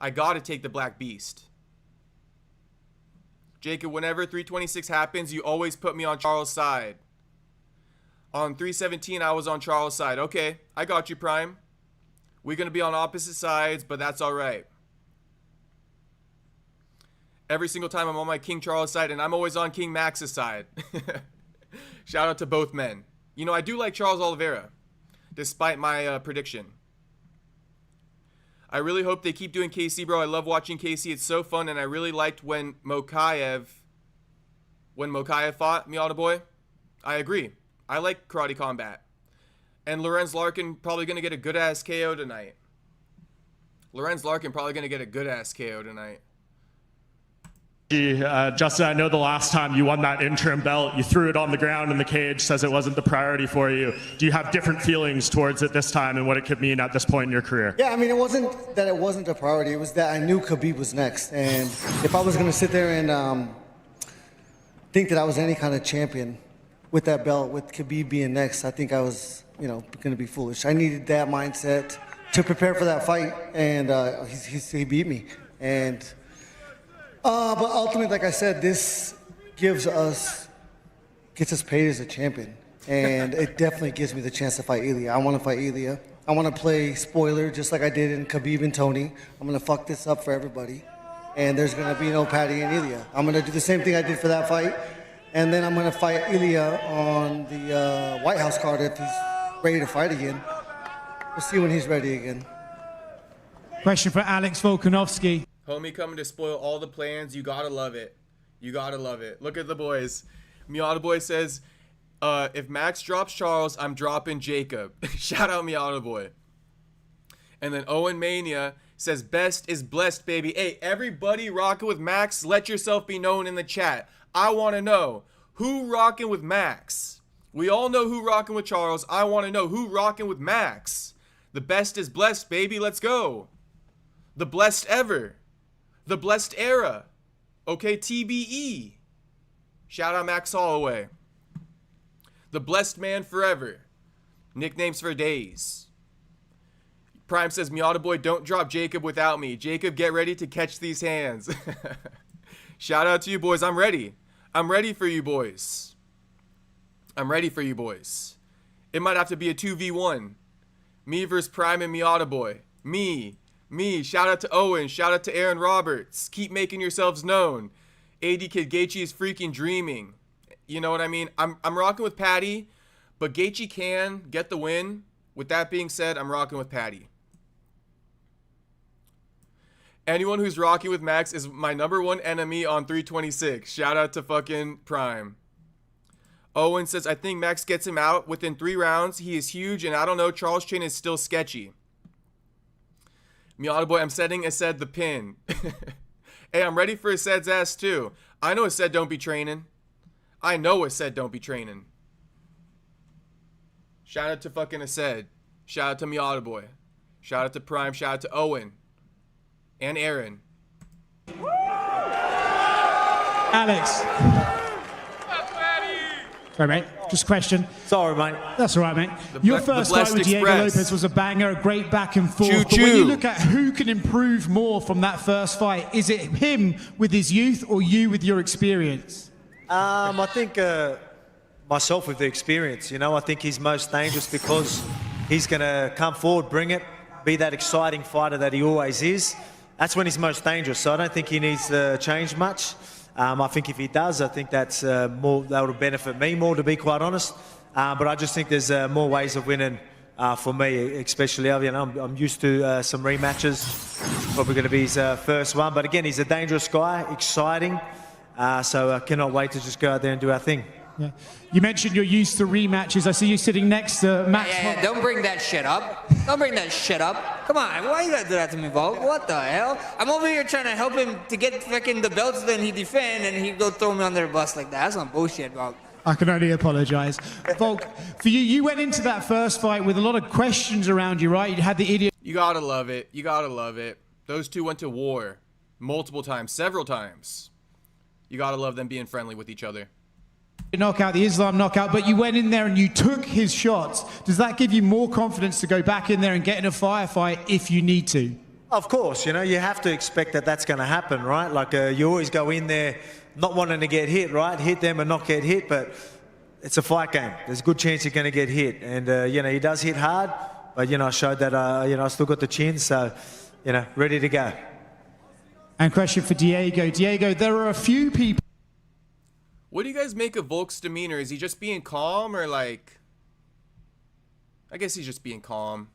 I got to take the Black Beast. Jacob, whenever 326 happens, you always put me on Charles' side. On 317, I was on Charles' side. Okay, I got you, Prime. We're going to be on opposite sides, but that's all right. Every single time I'm on my King Charles side, and I'm always on King Max's side. Shout out to both men. You know, I do like Charles Oliveira, despite my prediction. I really hope they keep doing KC, bro. I love watching KC. It's so fun, and I really liked when Mokaev fought Miata Boy. I agree. I like Karate Combat. And Lorenz Larkin probably going to get a good-ass KO tonight. Justin, I know the last time you won that interim belt, you threw it on the ground in the cage, says it wasn't the priority for you. Do you have different feelings towards it this time and what it could mean at this point in your career? Yeah, I mean, it wasn't that it wasn't a priority. It was that I knew Khabib was next. And if I was going to sit there and think that I was any kind of champion with that belt, with Khabib being next, I think I was, you know, going to be foolish. I needed that mindset to prepare for that fight, and he beat me. And but ultimately, like I said, this gets us paid as a champion, and it definitely gives me the chance to fight Ilya. I want to fight Ilya. I want to play spoiler just like I did in Khabib and Tony. I'm going to fuck this up for everybody, and there's going to be no Paddy and Ilya. I'm going to do the same thing I did for that fight, and then I'm going to fight Ilya on the White House card if he's ready to fight again. We'll see when he's ready again. Question for Alex Volkanovski. Homie coming to spoil all the plans. You gotta love it. You gotta love it. Look at the boys. Miata Boy says, if Max drops Charles, I'm dropping Jacob. Shout out Miata Boy. And then Owen Mania says, best is blessed, baby. Hey, everybody rocking with Max, let yourself be known in the chat. I want to know who rocking with Max. We all know who rocking with Charles. I want to know who rocking with Max. The best is blessed, baby. Let's go. The blessed ever. The blessed era. Okay, TBE. Shout out Max Holloway. The blessed man forever. Nicknames for days. Prime says, Miata Boy, don't drop Jacob without me. Jacob, get ready to catch these hands. Shout out to you boys. I'm ready. I'm ready for you boys. I'm ready for you boys. It might have to be a 2v1. Me versus Prime and Miata Boy. Me. Shout out to Owen. Shout out to Aaron Roberts. Keep making yourselves known. AD Kid Gaethje is freaking dreaming. You know what I mean? I'm rocking with Patty, but Gaethje can get the win. With that being said, I'm rocking with Patty. Anyone who's rocking with Max is my #1 enemy on 326. Shout out to fucking Prime. Owen says, I think Max gets him out within 3 rounds. He is huge, and I don't know, Charles Chain is still sketchy. Miata Boy, I'm setting Ased the pin. Hey, I'm ready for Ased's ass too. I know Ased don't be training. I know Ased don't be training. Shout out to fucking Ased. Shout out to Miata Boy. Shout out to Prime. Shout out to Owen. And Aaron. Alex. Sorry, mate. Just a question. Sorry, mate. That's all right, mate. Your first fight with Diego Lopez was a banger, a great back and forth. Choo, but when you choo. look at who can improve more from that first fight, is it him with his youth or you with your experience? I think myself with the experience. You know, I think he's most dangerous because he's going to come forward, bring it, be that exciting fighter that he always is. That's when he's most dangerous. So I don't think he needs to change much. I think if he does, I think that's more, that would benefit me more, to be quite honest. But I just think there's more ways of winning for me, especially. You know, I'm used to some rematches. Probably going to be his first one. But again, he's a dangerous guy, exciting. So I cannot wait to just go out there and do our thing. Yeah. You mentioned you're used to rematches. I see you sitting next to Max. Yeah, don't bring that shit up. Don't bring that shit up. Come on, why you gotta do that to me, Volk? What the hell? I'm over here trying to help him to get fucking the belts, then he defend, and he go throw me under the bus like that. That's some bullshit, Volk. I can only apologise. Volk, for you, you went into that first fight with a lot of questions around you, right? You had the idiot. You gotta love it. You gotta love it. Those two went to war multiple times, several times. You gotta love them being friendly with each other. Knockout, the Islam knockout, but you went in there and you took his shots. Does that give you more confidence to go back in there and get in a firefight if you need to? Of course, you know, you have to expect that that's going to happen, right? Like you always go in there not wanting to get hit, right? Hit them and not get hit, but it's a fight game. There's a good chance you're going to get hit. And, you know, he does hit hard, but, you know, I showed that, you know, I still got the chin, so, you know, ready to go. And question for Diego. Diego, there are a few people. What do you guys make of Volk's demeanor? Is he just being calm or like... I guess he's just being calm.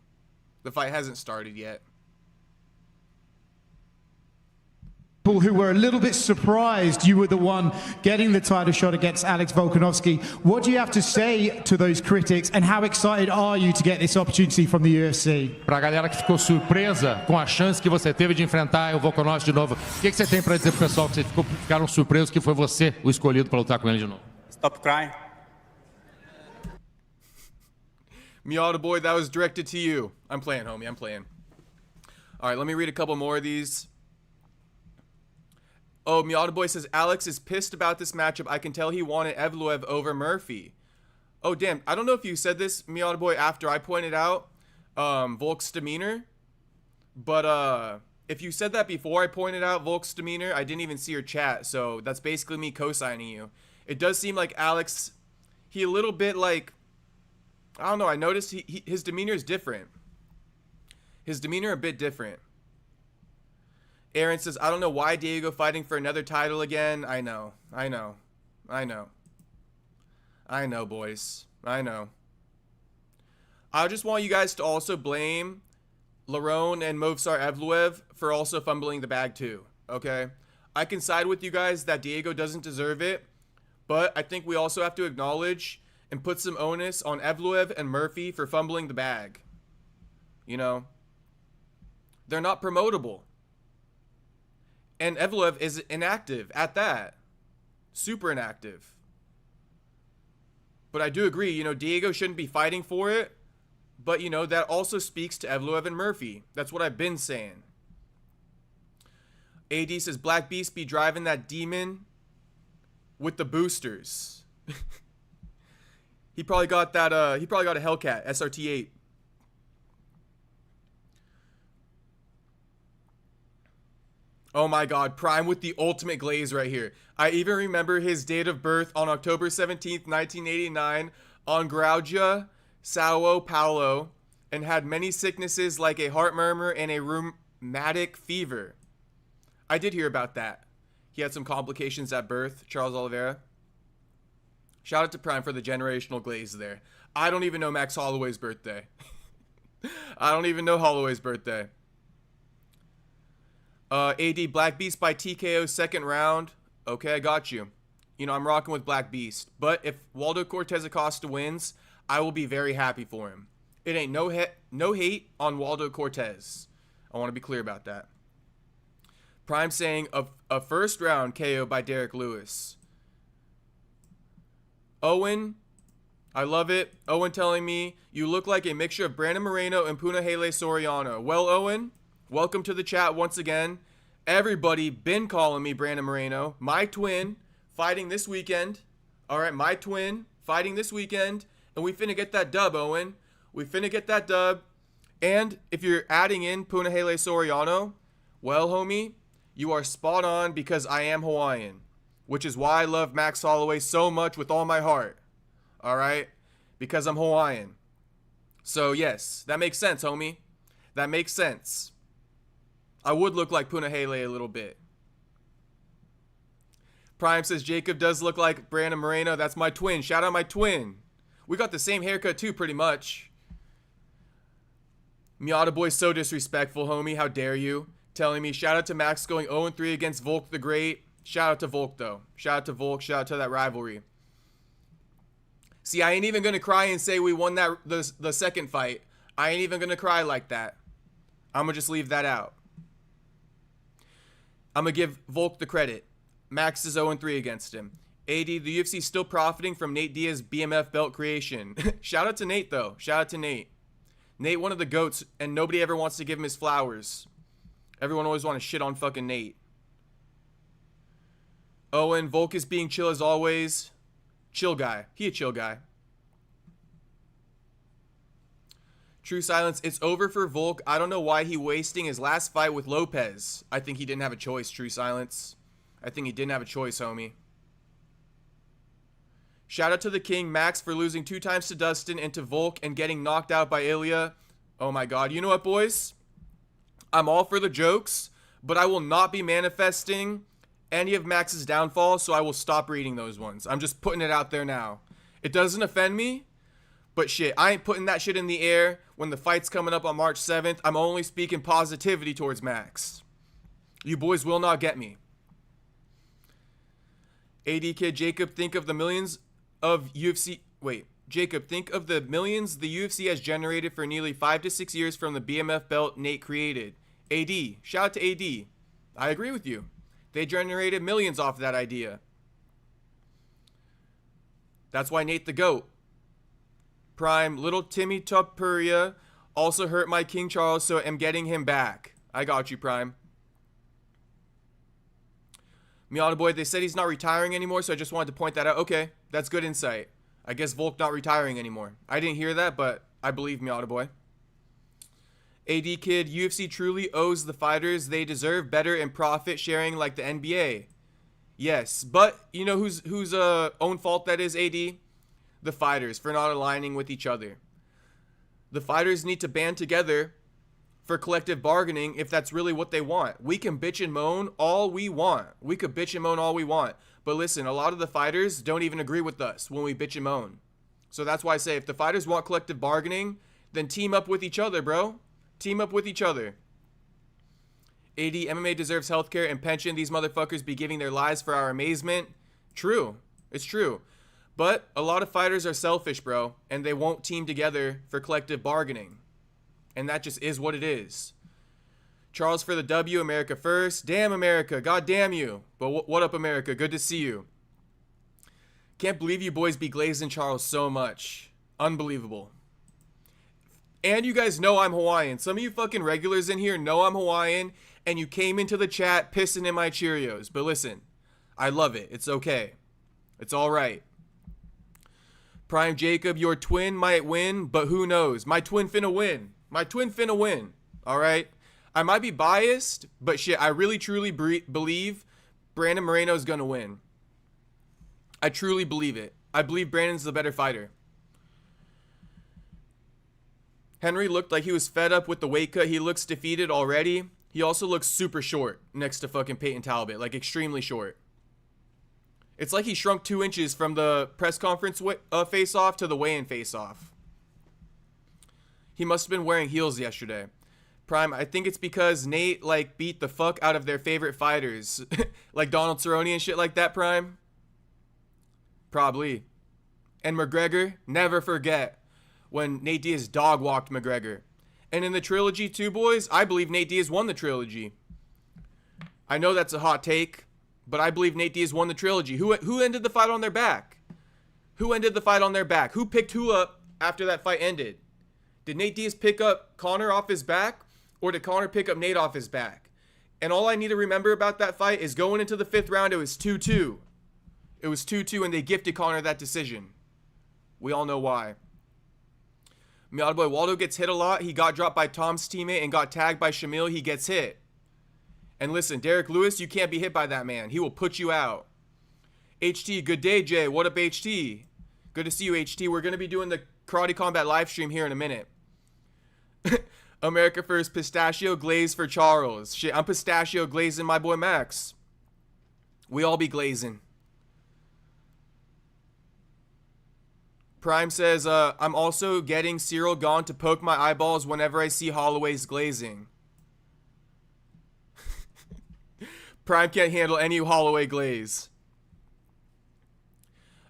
The fight hasn't started yet. People who were a little bit surprised you were the one getting the title shot against Alex Volkanovski. What do you have to say to those critics and how excited are you to get this opportunity from the UFC? Pra galera que ficou surpresa com a chance que você teve de enfrentar o Volkanovski de novo, o que você tem para dizer pro pessoal que ficaram surpresos que foi você o escolhido para lutar com ele de novo? Stop crying. Miata Boy, that was directed to you. I'm playing, homie. I'm playing. All right, let me read a couple more of these. Oh, Miata Boy says, Alex is pissed about this matchup. I can tell he wanted Evloev over Murphy. Oh, damn. I don't know if you said this, Miata Boy, after I pointed out Volk's demeanor. But if you said that before I pointed out Volk's demeanor, I didn't even see your chat. So that's basically me co-signing you. It does seem like Alex, he a little bit like, I don't know. I noticed his demeanor is different. His demeanor a bit different. Aaron says, I don't know why Diego fighting for another title again. I know, boys. I know. I just want you guys to also blame Lerone and Movsar Evloev for also fumbling the bag too, okay? I can side with you guys that Diego doesn't deserve it, but I think we also have to acknowledge and put some onus on Evloev and Murphy for fumbling the bag. You know? They're not promotable. And Evloev is inactive at that. Super inactive. But I do agree, you know, Diego shouldn't be fighting for it. But, you know, that also speaks to Evloev and Murphy. That's what I've been saying. AD says, Black Beast be driving that demon with the boosters. He probably got that, he probably got a Hellcat, SRT-8. Oh my God, Prime with the ultimate glaze right here. I even remember his date of birth on October 17th, 1989 on Gaudia, Sao Paulo, and had many sicknesses like a heart murmur and a rheumatic fever. I did hear about that. He had some complications at birth, Charles Oliveira. Shout out to Prime for the generational glaze there. I don't even know Max Holloway's birthday. I don't even know Holloway's birthday. AD Black Beast by TKO second round. Okay, I got you. You know, I'm rocking with Black Beast. But if Waldo Cortez Acosta wins, I will be very happy for him. It ain't no hate on Waldo Cortez. I want to be clear about that. Prime saying a first round KO by Derrick Lewis. Owen, I love it. Owen telling me, you look like a mixture of Brandon Moreno and Punahele Soriano. Well, Owen, welcome to the chat once again. Everybody been calling me Brandon Moreno. My twin fighting this weekend. All right, my twin fighting this weekend. And we finna get that dub, Owen. We finna get that dub. And if you're adding in Punahele Soriano, well, homie, you are spot on because I am Hawaiian. Which is why I love Max Holloway so much with all my heart. All right? Because I'm Hawaiian. So, yes, that makes sense, homie. That makes sense. I would look like Punahele a little bit. Prime says Jacob does look like Brandon Moreno. That's my twin. Shout out my twin. We got the same haircut too, pretty much. Miata Boy's so disrespectful, homie. How dare you? Telling me, shout out to Max going 0-3 against Volk the Great. Shout out to Volk, though. Shout out to Volk. Shout out to that rivalry. See, I ain't even going to cry and say we won that the second fight. I ain't even going to cry like that. I'm going to just leave that out. I'm going to give Volk the credit. Max is 0-3 against him. AD, the UFC still profiting from Nate Diaz's BMF belt creation. Shout out to Nate, though. Shout out to Nate. Nate, one of the GOATs, and nobody ever wants to give him his flowers. Everyone always want to shit on fucking Nate. Owen, Volk is being chill as always. Chill guy. He a chill guy. True Silence. It's over for Volk. I don't know why he wasting his last fight with Lopez. I think he didn't have a choice, True Silence. I think he didn't have a choice, homie. Shout out to the King, Max, for losing 2 times to Dustin and to Volk and getting knocked out by Ilya. Oh my God. You know what, boys? I'm all for the jokes, but I will not be manifesting any of Max's downfall, so I will stop reading those ones. I'm just putting it out there now. It doesn't offend me, but shit, I ain't putting that shit in the air when the fight's coming up on March 7th. I'm only speaking positivity towards Max. You boys will not get me. AD Kid, Jacob, think of the millions of UFC... Wait, Jacob, think of the millions the UFC has generated for nearly 5 to 6 years from the BMF belt Nate created. AD, shout out to AD. I agree with you. They generated millions off of that idea. That's why Nate the GOAT. Prime, little Timmy Topuria also hurt my King Charles, so I'm getting him back. I got you, Prime. Miata Boy, they said he's not retiring anymore, so I just wanted to point that out. Okay, that's good insight. I guess Volk not retiring anymore. I didn't hear that, but I believe Miata Boy. AD Kid, UFC truly owes the fighters they deserve better in profit sharing like the NBA. Yes, but you know whose own fault that is, AD? The fighters for not aligning with each other. The fighters need to band together for collective bargaining if that's really what they want. We can bitch and moan all we want. We could bitch and moan all we want. But listen, a lot of the fighters don't even agree with us when we bitch and moan. So that's why I say if the fighters want collective bargaining, then team up with each other, bro. Team up with each other. AD, MMA deserves healthcare and pension. These motherfuckers be giving their lives for our amazement. True. It's true. But a lot of fighters are selfish, bro. And they won't team together for collective bargaining. And that just is what it is. Charles for the W, America first. Damn, America. God damn you. But what up, America? Good to see you. Can't believe you boys be glazing Charles so much. Unbelievable. And you guys know I'm Hawaiian. Some of you fucking regulars in here know I'm Hawaiian, and you came into the chat pissing in my Cheerios. But listen, I love it. It's okay. It's all right. Prime Jacob, your twin might win, but who knows? My twin finna win. My twin finna win. All right? I might be biased, but shit, I really truly believe Brandon Moreno's gonna win. I truly believe it. I believe Brandon's the better fighter. Henry looked like he was fed up with the weight cut. He looks defeated already. He also looks super short next to fucking Peyton Talbot, like extremely short. It's like he shrunk 2 inches from the press conference face-off to the weigh-in face-off. He must have been wearing heels yesterday. Prime, I think it's because Nate, like, beat the fuck out of their favorite fighters. Like Donald Cerrone and shit like that, Prime. Probably. And McGregor, never forget when Nate Diaz dog-walked McGregor. And in the trilogy too, boys, I believe Nate Diaz won the trilogy. I know that's a hot take, but I believe Nate Diaz won the trilogy. Who ended the fight on their back? Who ended the fight on their back? Who picked who up after that fight ended? Did Nate Diaz pick up Conor off his back, or did Conor pick up Nate off his back? And all I need to remember about that fight is going into the 5th round, it was 2-2. It was 2-2, and they gifted Conor that decision. We all know why. Miata Boy Waldo gets hit a lot. He got dropped by Tom's teammate and got tagged by Shamil. He gets hit. And listen, Derrick Lewis, you can't be hit by that man. He will put you out. HT, good day, Jay. What up, HT? Good to see you, HT. We're going to be doing the Karate Combat live stream here in a minute. America First, pistachio glaze for Charles. Shit, I'm pistachio glazing my boy Max. We all be glazing. Prime says, I'm also getting Cyril Gone to poke my eyeballs whenever I see Holloway's glazing. Prime can't handle any Holloway glaze.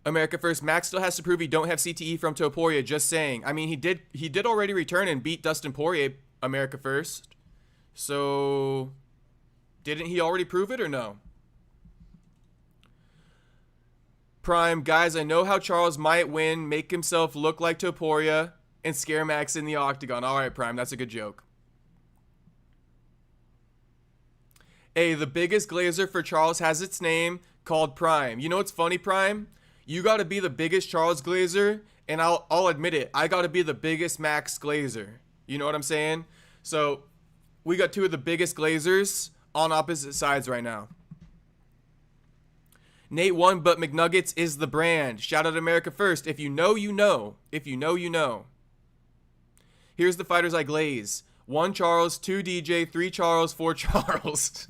America First, Max still has to prove he don't have CTE from Topuria, just saying. I mean, he did already return and beat Dustin Poirier, America First. So, didn't he already prove it or no? Prime, guys, I know how Charles might win, make himself look like Topuria, and scare Max in the octagon. All right, Prime, that's a good joke. Hey, the biggest glazer for Charles has its name, called Prime. You know what's funny, Prime? You got to be the biggest Charles glazer, and I'll admit it, I got to be the biggest Max glazer. You know what I'm saying? So, we got two of the biggest glazers on opposite sides right now. Nate won, but McNuggets is the brand. Shout out America First. If you know, you know. If you know, you know. Here's the fighters I glaze. 1 Charles, 2 DJ, 3 Charles, 4 Charles.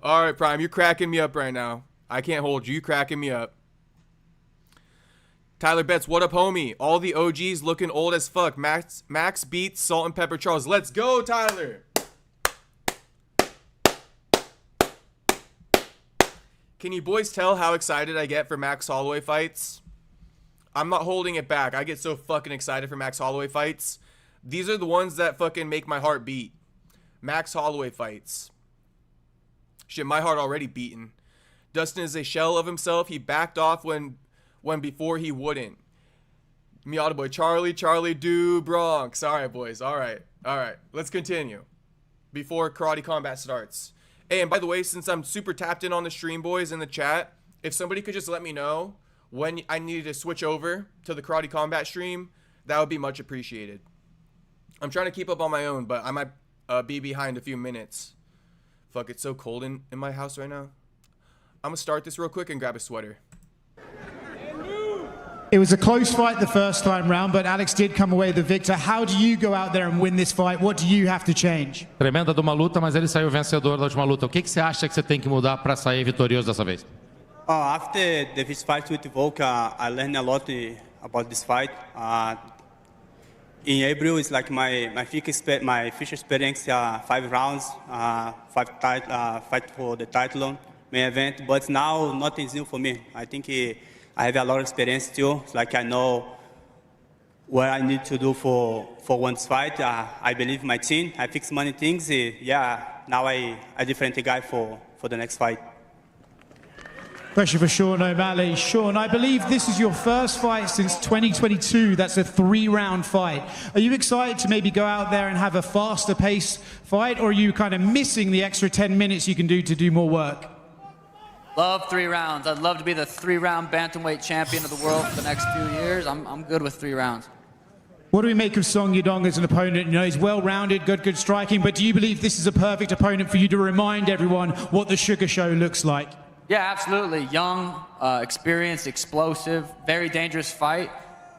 All right, Prime, you're cracking me up right now. I can't hold you. You're cracking me up. Tyler Betts, what up, homie? All the OGs looking old as fuck. Max beats Salt and Pepper Charles. Let's go, Tyler. Can you boys tell how excited I get for Max Holloway fights? I'm not holding it back. I get so fucking excited for Max Holloway fights. These are the ones that fucking make my heart beat. Max Holloway fights. Shit, my heart already beaten. Dustin is a shell of himself. He backed off when before he wouldn't. Miata Boy, Charlie do Bronx. All right, boys. All right. Let's continue. Before Karate Combat starts. Hey, and by the way, since I'm super tapped in on the stream, boys, in the chat, if somebody could just let me know when I needed to switch over to the Karate Combat stream, that would be much appreciated. I'm trying to keep up on my own, but I might be behind a few minutes. Fuck, it's so cold in my house right now. I'm going to start this real quick and grab a sweater. It was a close fight the first time round, but Alex did come away the victor. How do you go out there and win this fight? What do you have to change? Tremenda de uma luta, mas ele saiu vencedor da última luta. O que você acha que você tem que mudar para sair vitorioso dessa vez? After this fight with Volk, I learned a lot about this fight. In April, it's like my first experience, 5 rounds, fight for the title, main event. But now nothing's new for me. I think I have a lot of experience too. It's like I know what I need to do for one's fight. I believe in my team. I fix many things. Now I a different guy for the next fight. Pressure for Sean O'Malley. Sean, I believe this is your first fight since 2022. That's a 3-round fight. Are you excited to maybe go out there and have a faster pace fight, or are you kind of missing the extra 10 minutes you can do to do more work? Love 3 rounds. I'd love to be the 3-round bantamweight champion of the world for the next few years. I'm good with 3 rounds. What do we make of Song Yadong as an opponent? You know, he's well-rounded, good striking, but do you believe this is a perfect opponent for you to remind everyone what the Sugar Show looks like? Yeah, absolutely. Young, experienced, explosive, very dangerous fight.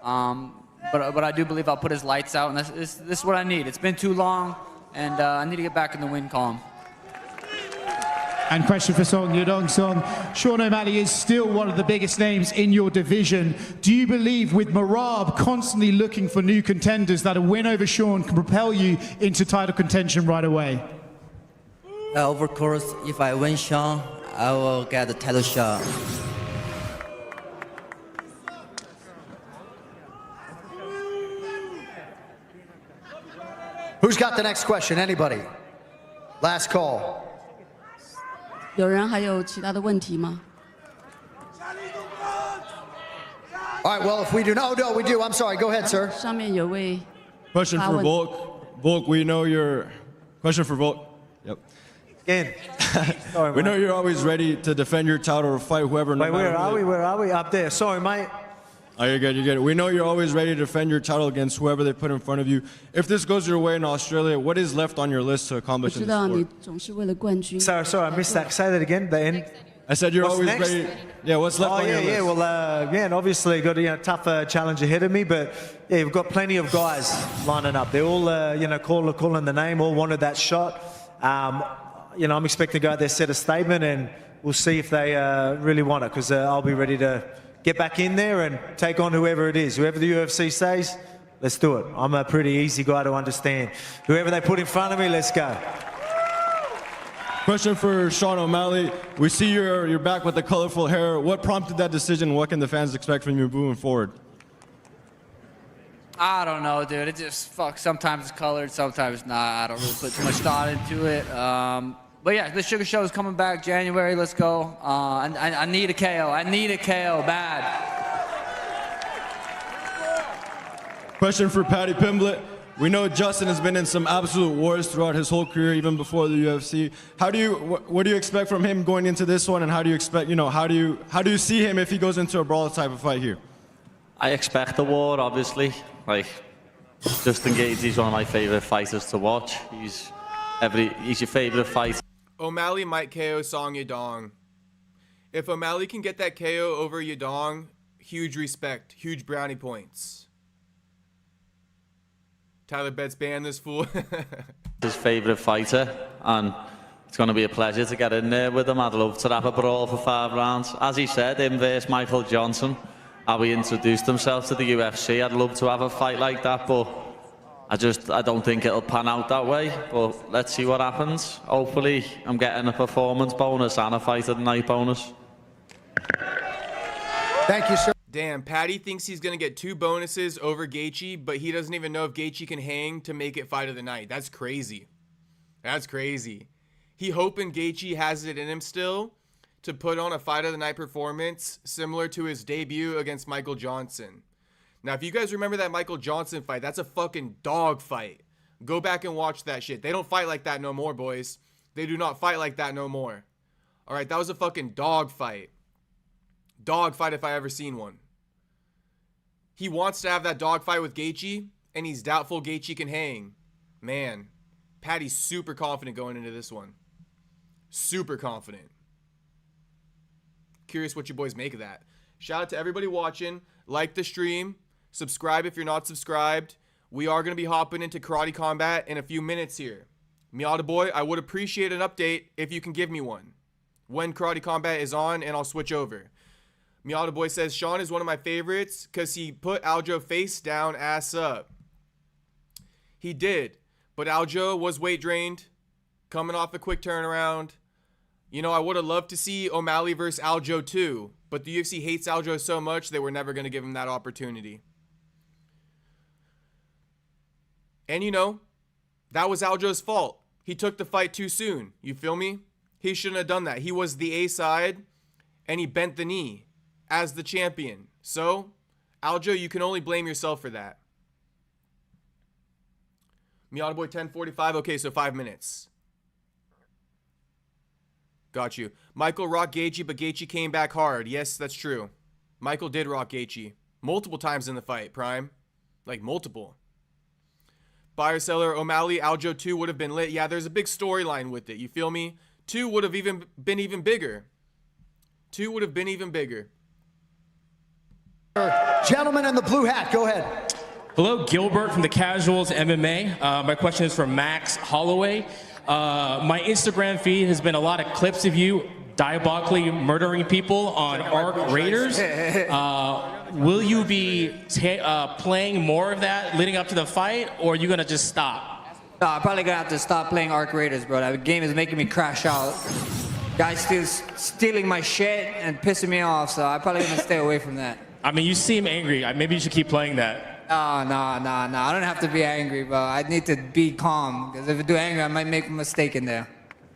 But I do believe I'll put his lights out, and this is what I need. It's been too long, and I need to get back in the win column. And question for Song Yadong. Song, Sean O'Malley is still one of the biggest names in your division. Do you believe with Merab constantly looking for new contenders that a win over Sean can propel you into title contention right away? Of course, if I win Sean, I will get the title shot. Who's got the next question? Anybody? Last call. 有人还有其他的问题吗？ All right, well, if we do, no, we do. I'm sorry. Go ahead, sir. 上面有位 Question for Volk. Volk, we know you're. Question for Volk. Yep. Again. Sorry, we know you're always ready to defend your title or fight whoever. Wait, where are we? Where are we? Up there. Sorry, mate. Oh, you're good, you're good. We know you're always ready to defend your title against whoever they put in front of you. If this goes your way in Australia, what is left on your list to 我 accomplish 知 in 道 the 你 sport? 总是为了冠军。 Sorry, I missed that. Say that again. The end. I said you're What's always next? ready. Yeah, what's left Oh, on yeah, your list? yeah. Well, yeah, and obviously got a tougher challenge ahead of me, but yeah, we've got plenty of guys lining up. They're all, calling the name, all wanted that shot. I'm expecting to go out there, set a statement, and we'll see if they really want it, because I'll be ready to get back in there and take on whoever it is. Whoever the UFC says, let's do it. I'm a pretty easy guy to understand. Whoever they put in front of me, let's go. Question for Sean O'Malley. We see you're back with the colorful hair. What prompted that decision? What can the fans expect from you moving forward? I don't know, dude. It just sometimes it's colored, sometimes not. I don't really put too much thought into it. But yeah, the Sugar Show is coming back January. Let's go. I need a KO. I need a KO bad. Question for Paddy Pimblett. We know Justin has been in some absolute wars throughout his whole career, even before the UFC. What do you expect from him going into this one, and how do you expect, how do you see him if he goes into a brawl type of fight here? I expect a war, obviously. Justin Gaethje's one of my favorite fighters to watch. He's your favorite fighter. O'Malley might KO Song Yadong. If O'Malley can get that KO over Yadong, huge respect, huge brownie points. Tyler Betts banned this fool. His favorite fighter, and it's going to be a pleasure to get in there with him. I'd love to have a brawl for 5 rounds. As he said, him versus Michael Johnson, how he introduced himself to the UFC. I'd love to have a fight like that, but I don't think it'll pan out that way. But let's see what happens. Hopefully, I'm getting a performance bonus and a fight of the night bonus. Thank you, sir. Damn, Paddy thinks he's going to get 2 bonuses over Gaethje, but he doesn't even know if Gaethje can hang to make it fight of the night. That's crazy. That's crazy. He hoping Gaethje has it in him still to put on a fight of the night performance similar to his debut against Michael Johnson. Now, if you guys remember that Michael Johnson fight, that's a fucking dog fight. Go back and watch that shit. They don't fight like that no more, boys. They do not fight like that no more. All right, that was a fucking dog fight. Dog fight if I ever seen one. He wants to have that dog fight with Gaethje, and he's doubtful Gaethje can hang. Man, Paddy's super confident going into this one. Super confident. Curious what you boys make of that. Shout out to everybody watching. Like the stream. Subscribe if you're not subscribed. We are going to be hopping into Karate Combat in a few minutes here. Miata Boy, I would appreciate an update if you can give me one. When Karate Combat is on, and I'll switch over. Miata Boy says, Sean is one of my favorites because he put Aljo face down, ass up. He did, but Aljo was weight drained, coming off a quick turnaround. I would have loved to see O'Malley versus Aljo too, but the UFC hates Aljo so much they were never going to give him that opportunity. And that was Aljo's fault. He took the fight too soon. You feel me? He shouldn't have done that. He was the A side, and he bent the knee as the champion. So, Aljo, you can only blame yourself for that. Miata Boy 10:45. Okay, so 5 minutes. Got you. Michael rocked Gaethje, but Gaethje came back hard. Yes, that's true. Michael did rock Gaethje multiple times in the fight, Prime. Like multiple. Buyer seller O'Malley Aljo 2 would have been lit. Yeah, there's a big storyline with it. You feel me? 2 would have been even bigger. 2 would have been even bigger. Gentleman in the blue hat, go ahead. Hello, Gilbert from the Casuals MMA. My question is for Max Holloway. My Instagram feed has been a lot of clips of you diabolically murdering people on Arc Raiders. Will you be playing more of that leading up to the fight, or are you going to just stop? No, I'm probably going to have to stop playing Arc Raiders, bro. That game is making me crash out. Guys still stealing my shit and pissing me off, so I'm probably going to stay away from that. I mean, you seem angry. Maybe you should keep playing that. No. I don't have to be angry, bro. I need to be calm, because if I do angry, I might make a mistake in there.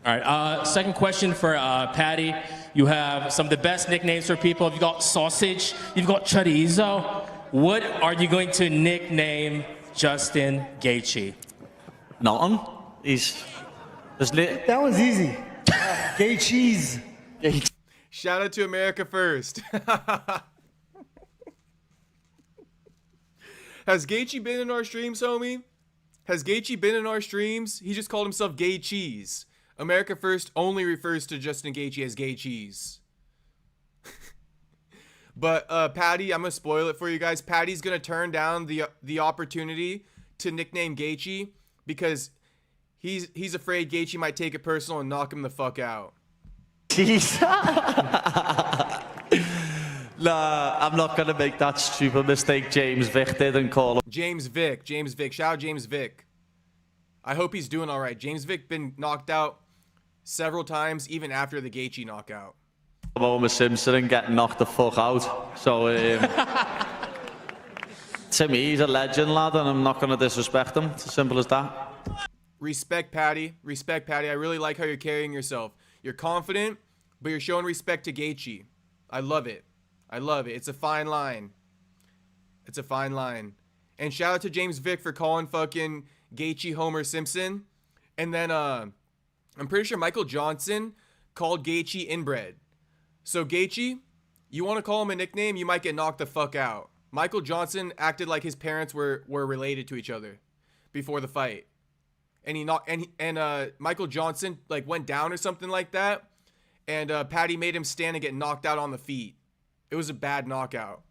All right, second question for Patty. You have some of the best nicknames for people. You've got Sausage, you've got Chorizo. What are you going to nickname Justin Gaethje? Nothing. That one's easy. Gay cheese. Shout out to America First. Has Gaethje been in our streams, homie? Has Gaethje been in our streams? He just called himself Gay Cheese. America First only refers to Justin Gaethje as Gay Cheese. But Patty, I'm gonna spoil it for you guys. Patty's gonna turn down the opportunity to nickname Gaethje because he's afraid Gaethje might take it personal and knock him the fuck out. Jeez. Nah, I'm not gonna make that stupid mistake James Vick did and call him. James Vick. Shout out James Vick. I hope he's doing all right. James Vick been knocked out several times, even after the Gaethje knockout. Homer Simpson and getting knocked the fuck out. So, to me, he's a legend, lad, and I'm not going to disrespect him. It's as simple as that. Respect, Patty. Respect, Patty. I really like how you're carrying yourself. You're confident, but you're showing respect to Gaethje. I love it. I love it. It's a fine line. It's a fine line. And shout out to James Vick for calling fucking Gaethje Homer Simpson. And then I'm pretty sure Michael Johnson called Gaethje inbred. So Gaethje, you want to call him a nickname, you might get knocked the fuck out. Michael Johnson acted like his parents were related to each other before the fight. And Michael Johnson like went down or something like that. And Patty made him stand and get knocked out on the feet. It was a bad knockout.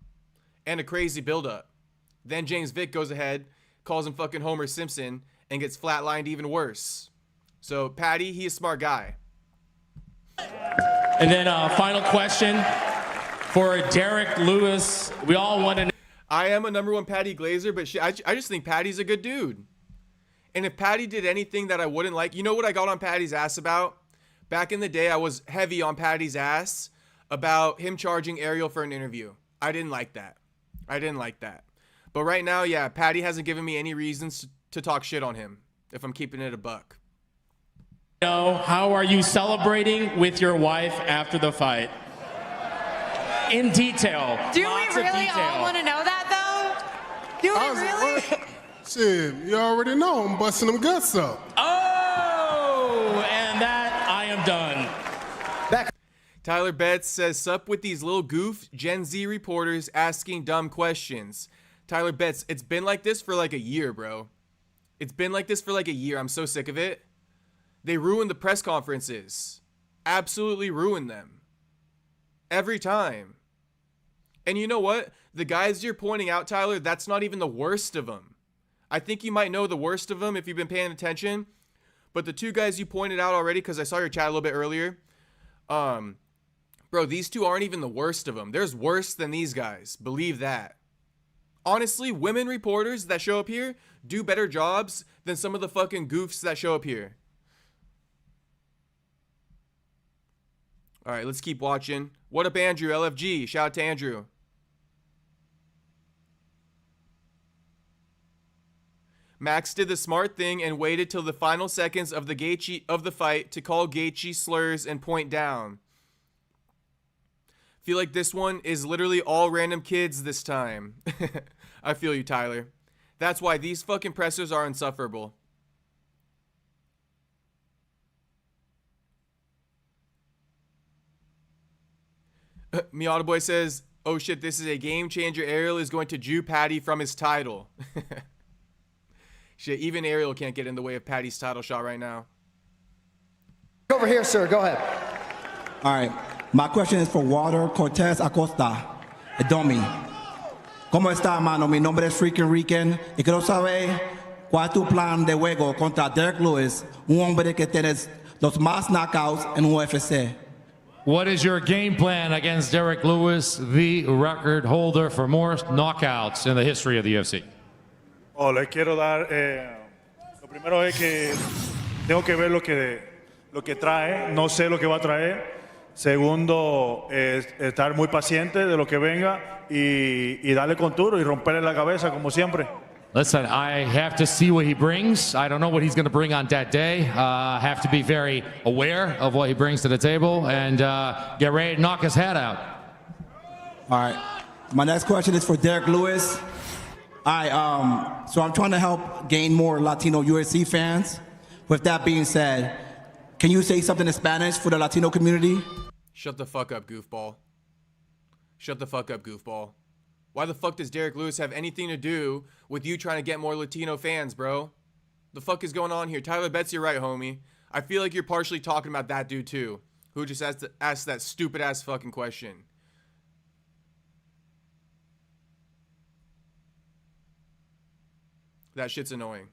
And a crazy buildup. Then James Vick goes ahead, calls him fucking Homer Simpson, and gets flatlined even worse. So Patty, he's a smart guy. And then final question for Derrick Lewis. We all want to know. I am a #1 Patty Glazer, but I just think Patty's a good dude. And if Patty did anything that I wouldn't like, you know what I got on Patty's ass about? Back in the day, I was heavy on Patty's ass about him charging Ariel for an interview. I didn't like that. But right now, yeah, Patty hasn't given me any reasons to talk shit on him, if I'm keeping it a buck. How are you celebrating with your wife after the fight? In detail. Do we really all want to know that, though? Do we really? Shit, you already know I'm busting them guts up. Oh, and that I am done. Tyler Betts says, sup with these little goof Gen Z reporters asking dumb questions. Tyler Betts, it's been like this for like a year, bro. It's been like this for like a year. I'm so sick of it. They ruin the press conferences. Absolutely ruin them. Every time. And you know what? The guys you're pointing out, Tyler, that's not even the worst of them. I think you might know the worst of them if you've been paying attention. But the two guys you pointed out already, because I saw your chat a little bit earlier. Bro, these two aren't even the worst of them. There's worse than these guys. Believe that. Honestly, women reporters that show up here do better jobs than some of the fucking goofs that show up here. All right, let's keep watching. What up, Andrew? LFG. Shout out to Andrew. Max did the smart thing and waited till the final seconds of the fight to call Gaethje slurs and point down. Feel like this one is literally all random kids this time. I feel you, Tyler. That's why these fucking pressers are insufferable. Miata Boy says, oh shit, this is a game changer. Ariel is going to Jew Patty from his title. Shit, even Ariel can't get in the way of Patty's title shot right now. Over here, sir. Go ahead. All right. My question is for Walter Cortez Acosta. Domi. ¿Cómo está, mano? Mi nombre es Freaking Rican y quiero saber cuál es tu plan de juego contra Derrick Lewis, un hombre que tiene los más knockouts en UFC. What is your game plan against Derrick Lewis, the record holder for more knockouts in the history of the UFC? Le quiero dar, lo primero es que tengo que ver lo que trae, no sé lo que va a traer. Segundo, estar muy paciente de lo que venga y darle con duro y romperle la cabeza como siempre. Listen, I have to see what he brings. I don't know what he's going to bring on that day. Have to be very aware of what he brings to the table and get ready to knock his head out. All right. My next question is for Derrick Lewis. All right, so I'm trying to help gain more Latino UFC fans. With that being said, can you say something in Spanish for the Latino community? Shut the fuck up, goofball. Shut the fuck up, goofball. Why the fuck does Derrick Lewis have anything to do with you trying to get more Latino fans, bro? The fuck is going on here? Tyler Betts, you're right, homie. I feel like you're partially talking about that dude too, who just asked that stupid ass fucking question. That shit's annoying.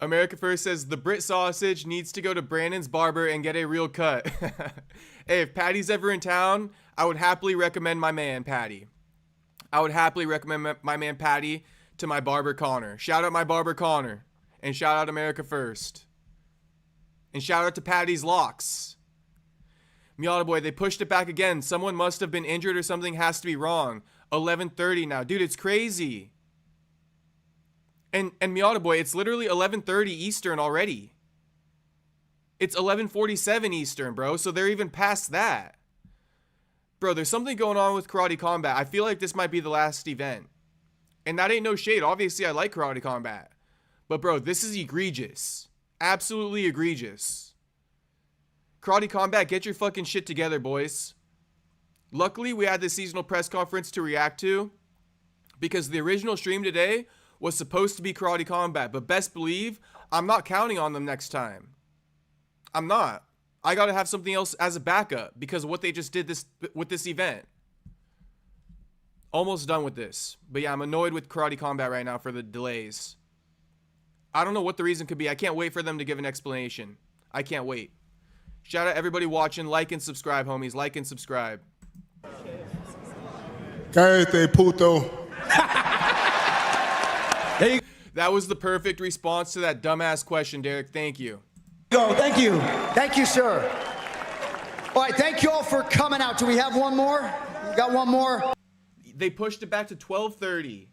America First says the Brit sausage needs to go to Brandon's barber and get a real cut. Hey, if Patty's ever in town, I would happily recommend my man Patty. I would happily recommend my man Patty to my barber Connor. Shout out my barber Connor. And shout out America First. And shout out to Patty's locks. Miata boy, they pushed it back again. Someone must have been injured or something has to be wrong. 11:30 now. Dude, it's crazy. And Miata boy, it's literally 11:30 Eastern already. It's 11:47 Eastern, bro. So they're even past that. Bro, there's something going on with Karate Combat. I feel like this might be the last event. And that ain't no shade. Obviously, I like Karate Combat. But bro, this is egregious. Absolutely egregious. Karate Combat, get your fucking shit together, boys. Luckily, we had the seasonal press conference to react to, because the original stream today was supposed to be Karate Combat, but best believe I'm not counting on them next time. I'm not. I gotta have something else as a backup because of what they just did with this event. Almost done with this. But yeah, I'm annoyed with Karate Combat right now for the delays. I don't know what the reason could be. I can't wait for them to give an explanation. I can't wait. Shout out everybody watching. Like and subscribe, homies. Like and subscribe. Cállate, puto. That was the perfect response to that dumbass question, Derek. Thank you. Go. Thank you. Thank you, sir. All right, thank you all for coming out. Do we have one more? We got one more? They pushed it back to 12:30.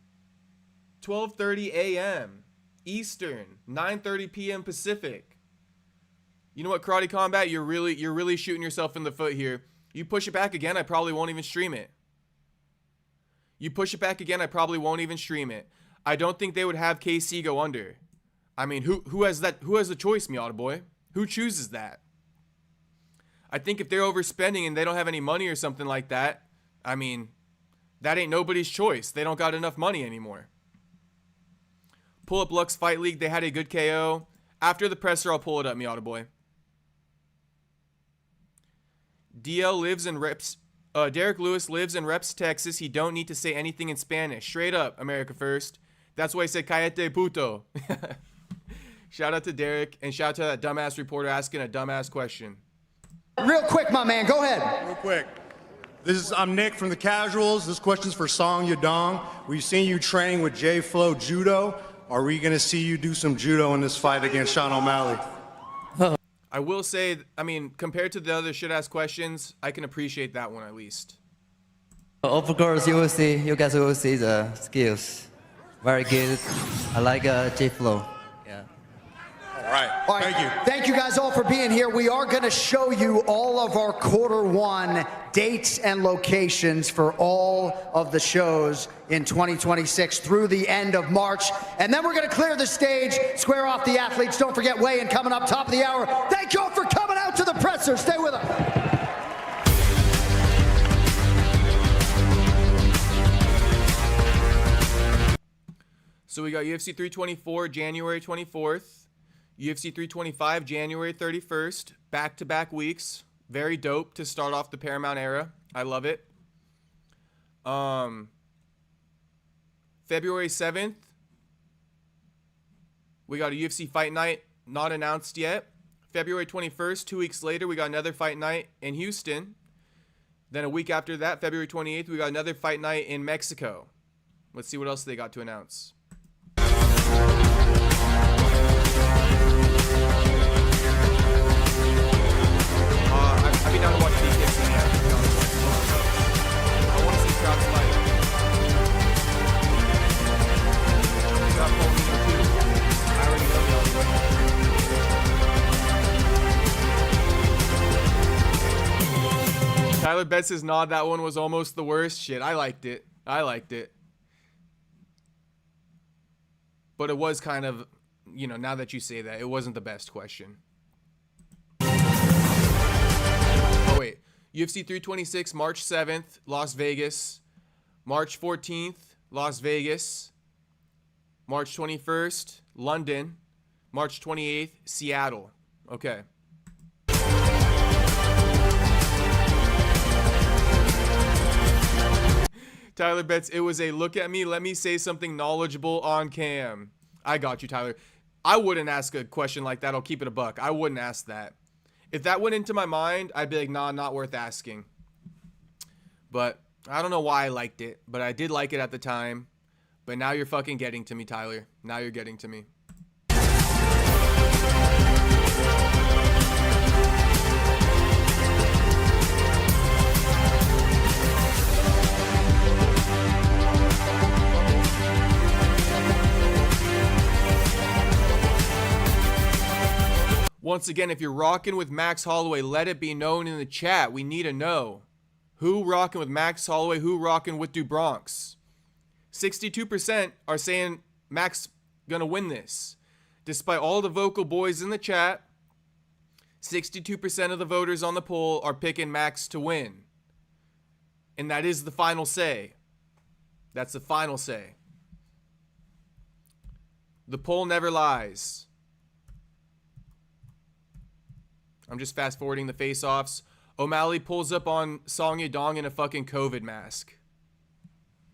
12:30 a.m. Eastern, 9:30 p.m. Pacific. You know what, Karate Combat? You're really shooting yourself in the foot here. You push it back again, I probably won't even stream it. You push it back again, I probably won't even stream it. I don't think they would have KC go under. I mean, who has that? Who has the choice, Miata boy? Who chooses that? I think if they're overspending and they don't have any money or something like that, I mean, that ain't nobody's choice. They don't got enough money anymore. Pull up Lux Fight League. They had a good KO. After the presser, I'll pull it up, Miata boy. DL lives and reps. Derrick Lewis lives and reps Texas. He don't need to say anything in Spanish. Straight up, America First. That's why I said cállate puto. Shout out to Derrick and shout out to that dumbass reporter asking a dumbass question. Real quick, my man. Go ahead. Real quick. I'm Nick from the Casuals. This question's for Song Yadong. We've seen you train with J Flow Judo. Are we going to see you do some judo in this fight against Sean O'Malley? I will say, I mean, compared to the other shit-ass questions, I can appreciate that one at least. Of course, you guys will see the skills. Very good. I like J-Flow. Yeah. All right. Thank you. Thank you guys all for being here. We are going to show you all of our Q1 dates and locations for all of the shows in 2026 through the end of March. And then we're going to clear the stage, square off the athletes. Don't forget weigh-in coming up top of the hour. Thank you all for coming out to the presser. Stay with us. So we got UFC 324 January 24th, UFC 325 January 31st, back-to-back weeks. Very dope to start off the Paramount era. I love it. February 7th, we got a UFC fight night, not announced yet. February 21st, 2 weeks later, we got another fight night in Houston. Then a week after that, February 28th, we got another fight night in Mexico. Let's see what else they got to announce. I'd be down to watch BKFC. I want to see crowds fight. We got Paulino too. I already know the other. Tyler Betts says, "Nod, that one was almost the worst." Shit, I liked it. But it was kind of, you know, now that you say that, it wasn't the best question. Oh, wait. UFC 326, March 7th, Las Vegas. March 14th, Las Vegas. March 21st, London. March 28th, Seattle. Okay. Tyler Betts, it was a look at me, let me say something knowledgeable on cam. I got you, Tyler. I wouldn't ask a question like that. I'll keep it a buck. I wouldn't ask that. If that went into my mind, I'd be like, nah, not worth asking. But I don't know why I liked it, but I did like it at the time. But now you're fucking getting to me, Tyler. Now you're getting to me. Once again, if you're rocking with Max Holloway, let it be known in the chat. We need to know. Who rocking with Max Holloway? Who rocking with DuBronx? 62% are saying Max gonna win this. Despite all the vocal boys in the chat, 62% of the voters on the poll are picking Max to win. And that is the final say. That's the final say. The poll never lies. I'm just fast forwarding the face-offs. O'Malley pulls up on Song Yadong in a fucking COVID mask.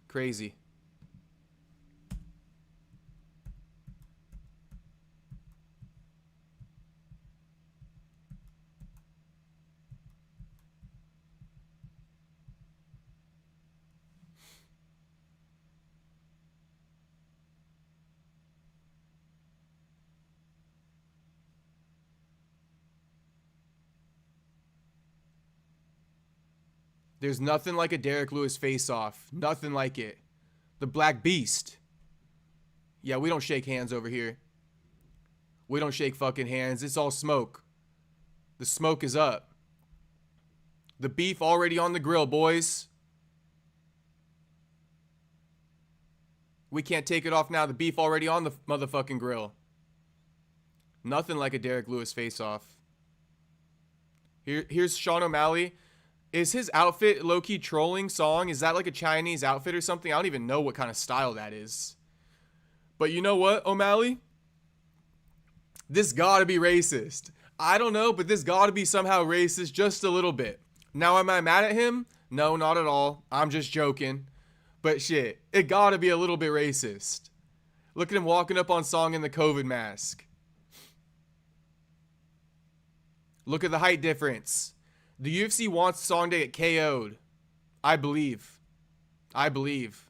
Crazy. There's nothing like a Derrick Lewis face-off. Nothing like it. The Black Beast. Yeah, we don't shake hands over here. We don't shake fucking hands. It's all smoke. The smoke is up. The beef already on the grill, boys. We can't take it off now. The beef already on the motherfucking grill. Nothing like a Derrick Lewis face-off. Here's Sean O'Malley. Is his outfit low-key trolling Song? Is that like a Chinese outfit or something? I don't even know what kind of style that is. But you know what, O'Malley? This gotta be racist. I don't know, but this gotta be somehow racist just a little bit. Now, am I mad at him? No, not at all. I'm just joking. But shit, it gotta be a little bit racist. Look at him walking up on Song in the COVID mask. Look at the height difference. The UFC wants Song to get KO'd. I believe. I believe.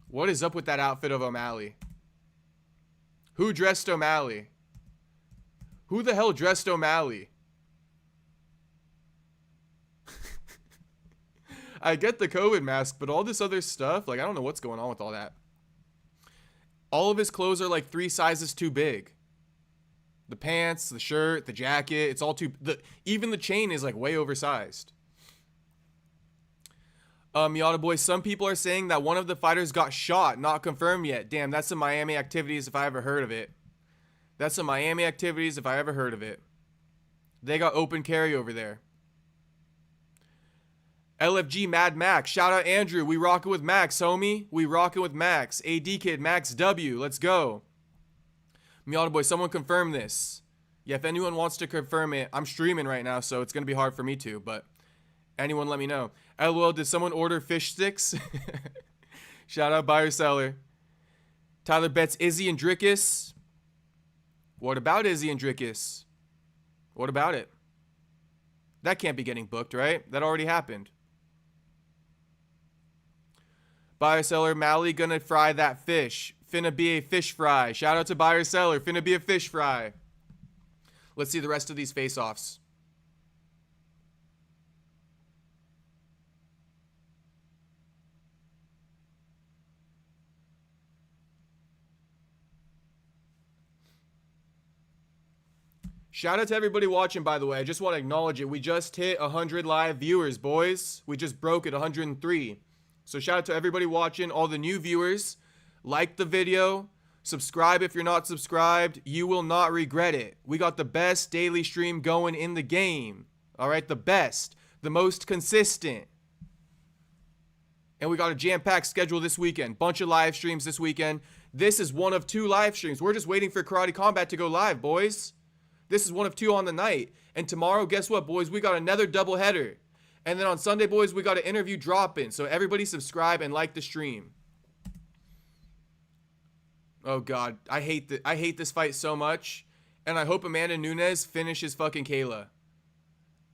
What is up with that outfit of O'Malley? Who dressed O'Malley? Who the hell dressed O'Malley? I get the COVID mask, but all this other stuff, like, I don't know what's going on with all that. All of his clothes are like 3 sizes too big. The pants, the shirt, the jacket, it's all too... even the chain is like way oversized. Miata Boy, some people are saying that one of the fighters got shot, not confirmed yet. Damn, that's some Miami activities if I ever heard of it. That's some Miami activities if I ever heard of it. They got open carry over there. LFG Mad Max. Shout out Andrew. We rocking with Max, homie. We rocking with Max. AD Kid, Max W. Let's go. Miata Boy, someone confirm this. Yeah, if anyone wants to confirm it, I'm streaming right now, so it's going to be hard for me to, but anyone let me know. LOL, did someone order fish sticks? Shout out buyer seller. Tyler bets Izzy and Drickus. What about Izzy and Drickus? What about it? That can't be getting booked, right? That already happened. Buyer seller, Mally gonna fry that fish. Finna be a fish fry. Shout out to buyer seller. Finna be a fish fry. Let's see the rest of these face-offs. Shout out to everybody watching, by the way. I just want to acknowledge it. We just hit 100 live viewers, boys. We just broke it, 103. So shout out to everybody watching, all the new viewers. Like the video. Subscribe if you're not subscribed. You will not regret it. We got the best daily stream going in the game. All right, the best. The most consistent. And we got a jam-packed schedule this weekend. Bunch of live streams this weekend. This is one of 2 live streams. We're just waiting for Karate Combat to go live, boys. This is one of 2 on the night. And tomorrow, guess what, boys? We got another doubleheader. And then on Sunday, boys, we got an interview drop-in. So everybody subscribe and like the stream. Oh, God. I hate this fight so much. And I hope Amanda Nunes finishes fucking Kayla.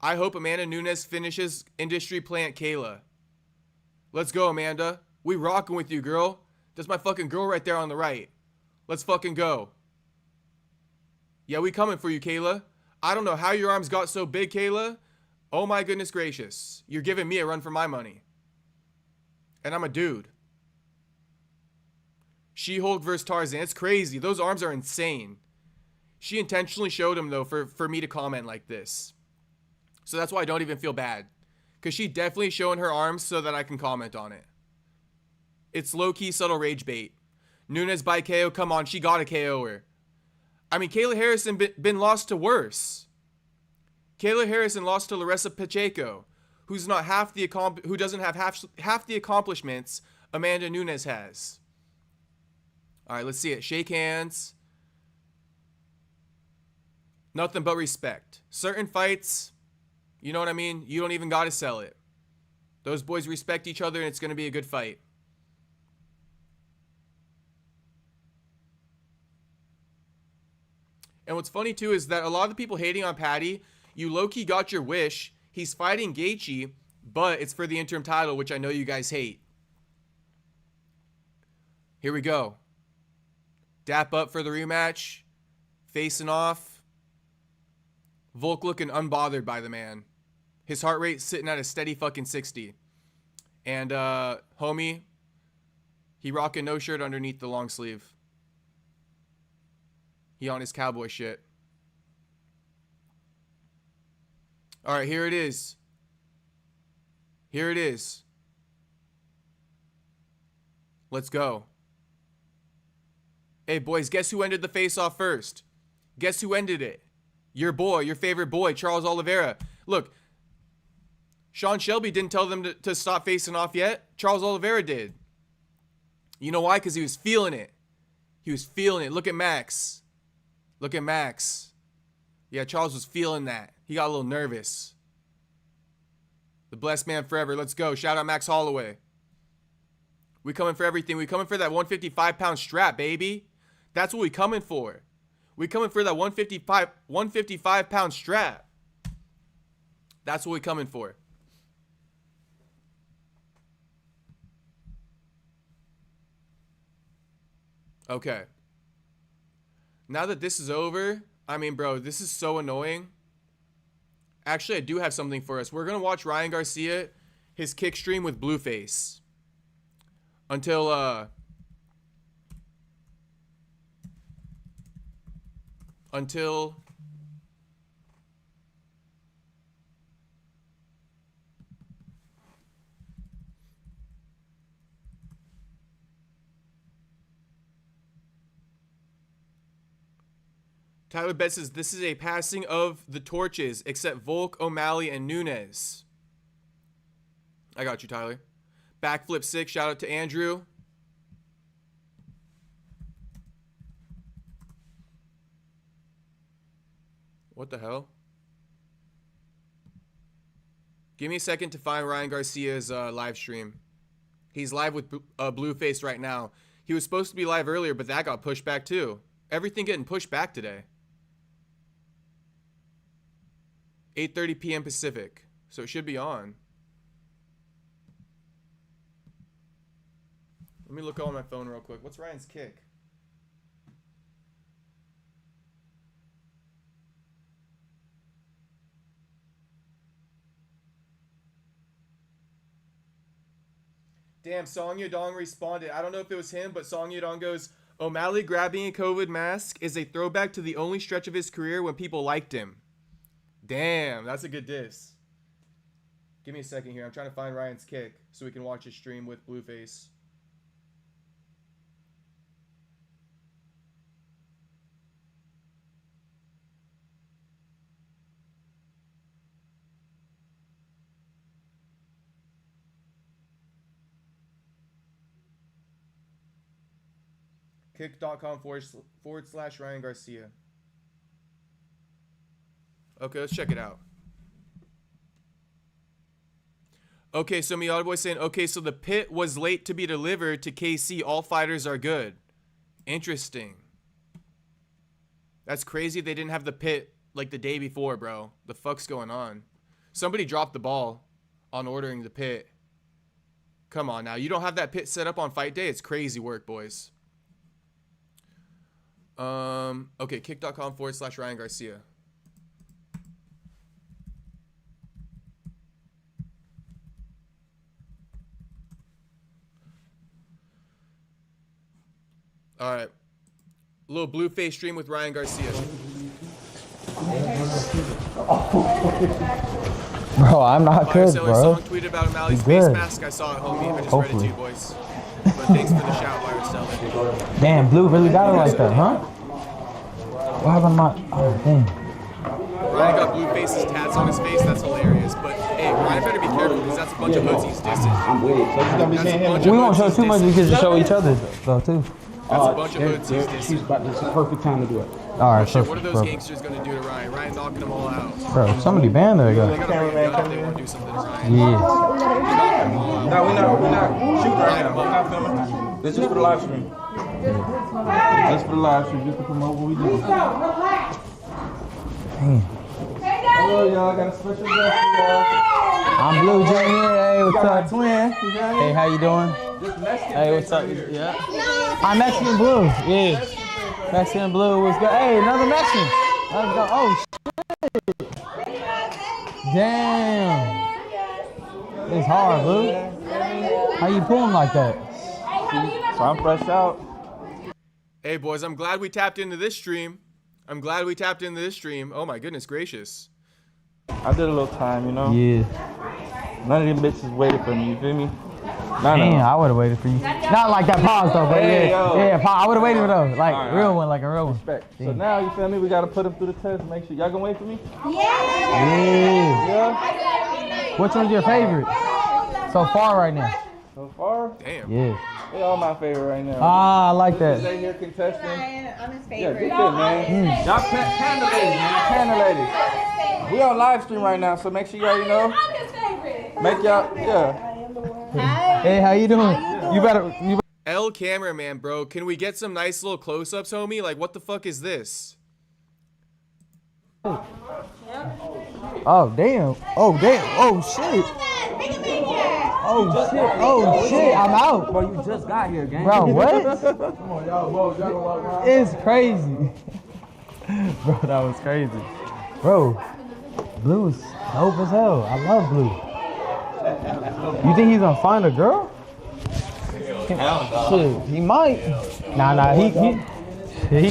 I hope Amanda Nunes finishes Industry Plant Kayla. Let's go, Amanda. We rocking with you, girl. That's my fucking girl right there on the right. Let's fucking go. Yeah, we coming for you, Kayla. I don't know how your arms got so big, Kayla. Oh my goodness gracious. You're giving me a run for my money. And I'm a dude. She-Hulk versus Tarzan. It's crazy. Those arms are insane. She intentionally showed him, though, for me to comment like this. So that's why I don't even feel bad. Because she definitely showing her arms so that I can comment on it. It's low-key subtle rage bait. Nunes by KO. Come on, she got a KO her. I mean, Kayla Harrison been lost to worse. Kayla Harrison lost to Larissa Pacheco, who doesn't have half the accomplishments Amanda Nunes has. All right, let's see it. Shake hands. Nothing but respect. Certain fights, you know what I mean? You don't even got to sell it. Those boys respect each other, and it's going to be a good fight. And what's funny, too, is that a lot of the people hating on Patty, you low-key got your wish. He's fighting Gaethje, but it's for the interim title, which I know you guys hate. Here we go. Dap up for the rematch. Facing off. Volk looking unbothered by the man. His heart rate sitting at a steady fucking 60. And, homie, he rocking no shirt underneath the long sleeve. He on his cowboy shit. All right, here it is. Here it is. Let's go. Hey, boys, guess who ended the face-off first? Guess who ended it? Your boy, your favorite boy, Charles Oliveira. Look, Sean Shelby didn't tell them to stop facing off yet. Charles Oliveira did. You know why? Because he was feeling it. He was feeling it. Look at Max. Look at Max. Yeah, Charles was feeling that. He got a little nervous. The blessed man forever. Let's go. Shout out Max Holloway. We coming for everything. We coming for that 155-pound strap, baby. That's what we coming for. We coming for that 155-pound strap. That's what we coming for. Okay. Now that this is over, I mean, bro, this is so annoying. Actually, I do have something for us. We're going to watch Ryan Garcia, his kick stream with Blueface. Until, Tyler Betts says this is a passing of the torches, except Volk, O'Malley, and Nunes. I got you, Tyler. Backflip 6, shout out to Andrew. What the hell? Give me a second to find Ryan Garcia's live stream. He's live with Blueface right now. He was supposed to be live earlier, but that got pushed back too. Everything getting pushed back today. 8:30 p.m. Pacific. So it should be on. Let me look on my phone real quick. What's Ryan's kick? Damn, Song Yadong responded. I don't know if it was him, but Song Yadong goes, O'Malley grabbing a COVID mask is a throwback to the only stretch of his career when people liked him. Damn, that's a good diss. Give me a second here. I'm trying to find Ryan's kick so we can watch his stream with Blueface. Kick.com/Ryan Garcia. Okay, let's check it out. Okay, so Miata Boy saying, okay, so the pit was late to be delivered to KC. All fighters are good. Interesting. That's crazy they didn't have the pit like the day before, bro. The fuck's going on? Somebody dropped the ball on ordering the pit. Come on now. You don't have that pit set up on fight day? It's crazy work, boys. Okay, kick.com/Ryan Garcia. All right. A little Blueface stream with Ryan Garcia. Bro, I'm not good, bro. Someone tweeted about O'Malley's face mask. I saw it, homie. I just read it to you, boys. But thanks for the shout, Larry. Damn, Blue really got it like that, huh? What happened to my... Oh, dang. Ryan got Blueface's tats on his face. That's hilarious. But, hey, Ryan better be careful because that's a bunch of hoods he's dissing. I'm with it. We won't show too much because to show each other, though, too. That's a bunch of hoods he's dissing. It's the perfect time to do it. All right, shit, what are those gangsters going to do to Ryan? Ryan knocking them all out. Bro, somebody banned that guy. They got to bring him up if they want to do something to Ryan. Yeah. No, we're not shooting right now. We're not filming. This is for the live stream. This is for the live stream, just to promote what we do. Damn. Hello, y'all. Got a special guest for y'all. I'm Blue Jr. Hey, what's up? Twin. Hey, how you doing? Hey, what's up? Yeah. I'm Mexican Blue. Yeah. Mexican Blue was good. Hey, another Mexican. Let's go. Oh, shit. Damn. It's hard, Blue. How you pulling like that? So I'm fresh out. Hey, boys, I'm glad we tapped into this stream. Oh, my goodness gracious. I did a little time, you know? Yeah. None of them bitches waited for me, you feel me? Damn, I would have waited for you. Not like that pause, though, but hey, yeah, I would have waited for those. Like, right, real one, like a real one. Respect. So now, you feel me? We got to put them through the test, make sure. Y'all gonna wait for me? Yeah. Which one's your favorite so far right now? So far? Damn. Yeah. They all my favorite right now. Ah, I like that. They here contesting. I'm his Yeah, favorite. get it, man. Y'all panda ladies, man. Panda ladies. We on live stream right now, so make sure you already know. I'm his favorite. Make y'all, yeah. Hey, how you doing? You better. L cameraman, bro. Can we get some nice little close-ups, homie? Like, what the fuck is this? Oh, damn. Oh, damn. Oh, shit. Oh, shit. Oh, shit. I'm out. Bro, you just got here, gang. Bro, what? Come on, y'all. It's crazy. Bro, that was crazy. Bro, Blue is dope as hell. I love Blue. You think he's gonna find a girl? Shit, he might. Nah, he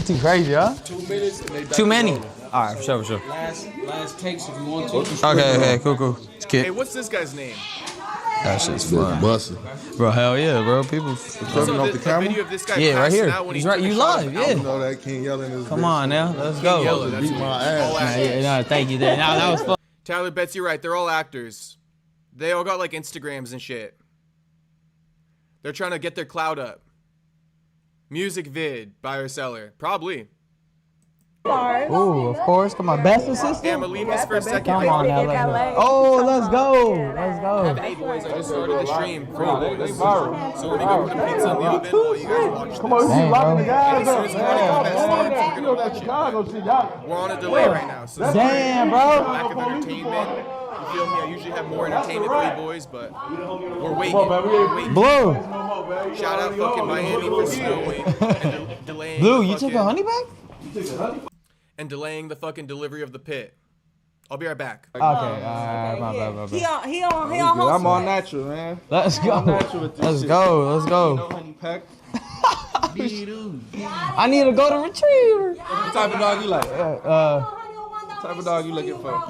too crazy, huh? 2 minutes. Too many. All right, for sure. Last takes if you want to. Okay, cool. Hey, what's this guy's name? That shit's fun. Bro, hell yeah, bro. People So off the camera? video of this guy Yeah, right passing here. out when He's he right. took a You shot live, of yeah. alcohol. That King yelling is Come on now, let's go. Yellow, that's beat my all ass. actors. No, thank you. No, that was fun. Tyler Betts, you're right. They're all actors. They all got like Instagrams and shit. They're trying to get their clout up. Music vid, buyer seller, probably. Ooh, of course. Come on, best assistant. Yeah, I'm gonna leave this for a second. Come on now, let's go. Oh, let's go. Let's go. Hey boys, I just started the stream for you boys. So we're gonna go put a pizza in the oven while you guys watch this. Come on, you locking the guys up. As soon as Best we're gonna watch it. We're on a delay right now. So damn, bro. Lack of entertainment. You feel me? I usually have more entertainment for you boys, but we're waiting. We're waiting. Blue. Shout out fucking Miami for snowing and delaying. Blue, you took a honey bag? And delaying the fucking delivery of the pit. I'll be right back. Okay, my bad. He on I'm all natural, man. Let's go. I'm natural with this Let's shit. go. Let's go. No honey pack. I need to go to retriever. What type of dog you like? What type of dog you looking for?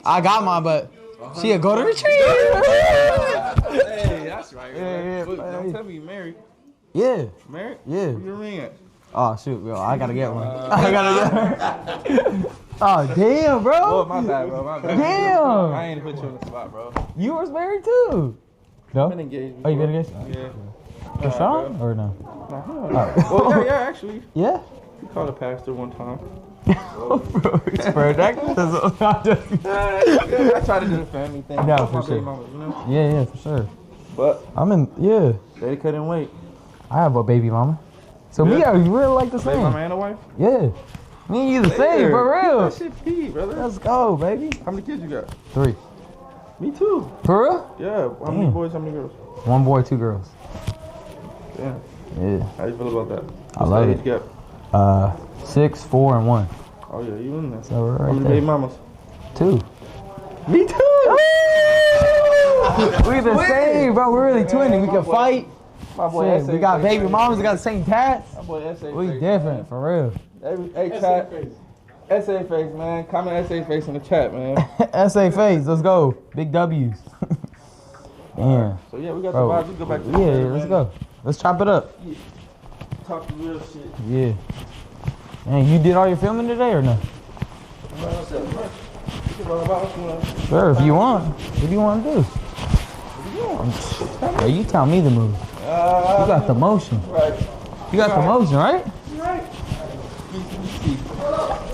I got mine, but she a golden retriever. Hey, that's right. Yeah, Don't tell me you married. Yeah. Married? Yeah. Where your ring at? Oh shoot, yo, I gotta get one. I gotta get one. Oh damn, bro. Oh my bad, bro. My bad. Damn. I ain't put you on the spot, bro. You was married too. No. I've been engaged. Oh, you been engaged? Yeah. For Sean or no? Well, yeah, actually. Yeah. You called a pastor one time. Bro, it's for that. I try to do the family thing. No, Fuck for my sure. baby mamas, you know? Yeah, for sure. But I'm in. Yeah. they couldn't wait. I have a baby mama. So Yeah. we are really like the Baby same. mama and a wife? Yeah. Me and you the same, for real. That shit pee, brother. Let's go, baby. How many kids you got? 3. Me too. For real? Yeah. How many Damn. boys, how many girls? 1 boy, 2 girls. Damn. Yeah. How you feel about that? I love What's it. the age gap? 6, 4, and 1. Oh yeah, you in there. So we're How right many there. baby mamas? 2. Me too. We the same, bro. We're really twinning. We can fight. My boy, Shit, SA we got face, baby man. mamas. We got the same tats. My boy, SA We face, different, for real. Hey, chat. SA face, man. Comment SA face in the chat, man. SA face. Let's go. Big W's. Damn. So yeah, we got Bro, the vibes. We go back to yeah, let's go. Let's chop it up. Yeah. Talk the real shit. Yeah. Man, you did all your filming today or no? Sure, if you want. What do you want to do? Hey, you tell me the move. You got the motion. Right. You got the motion, right? Right.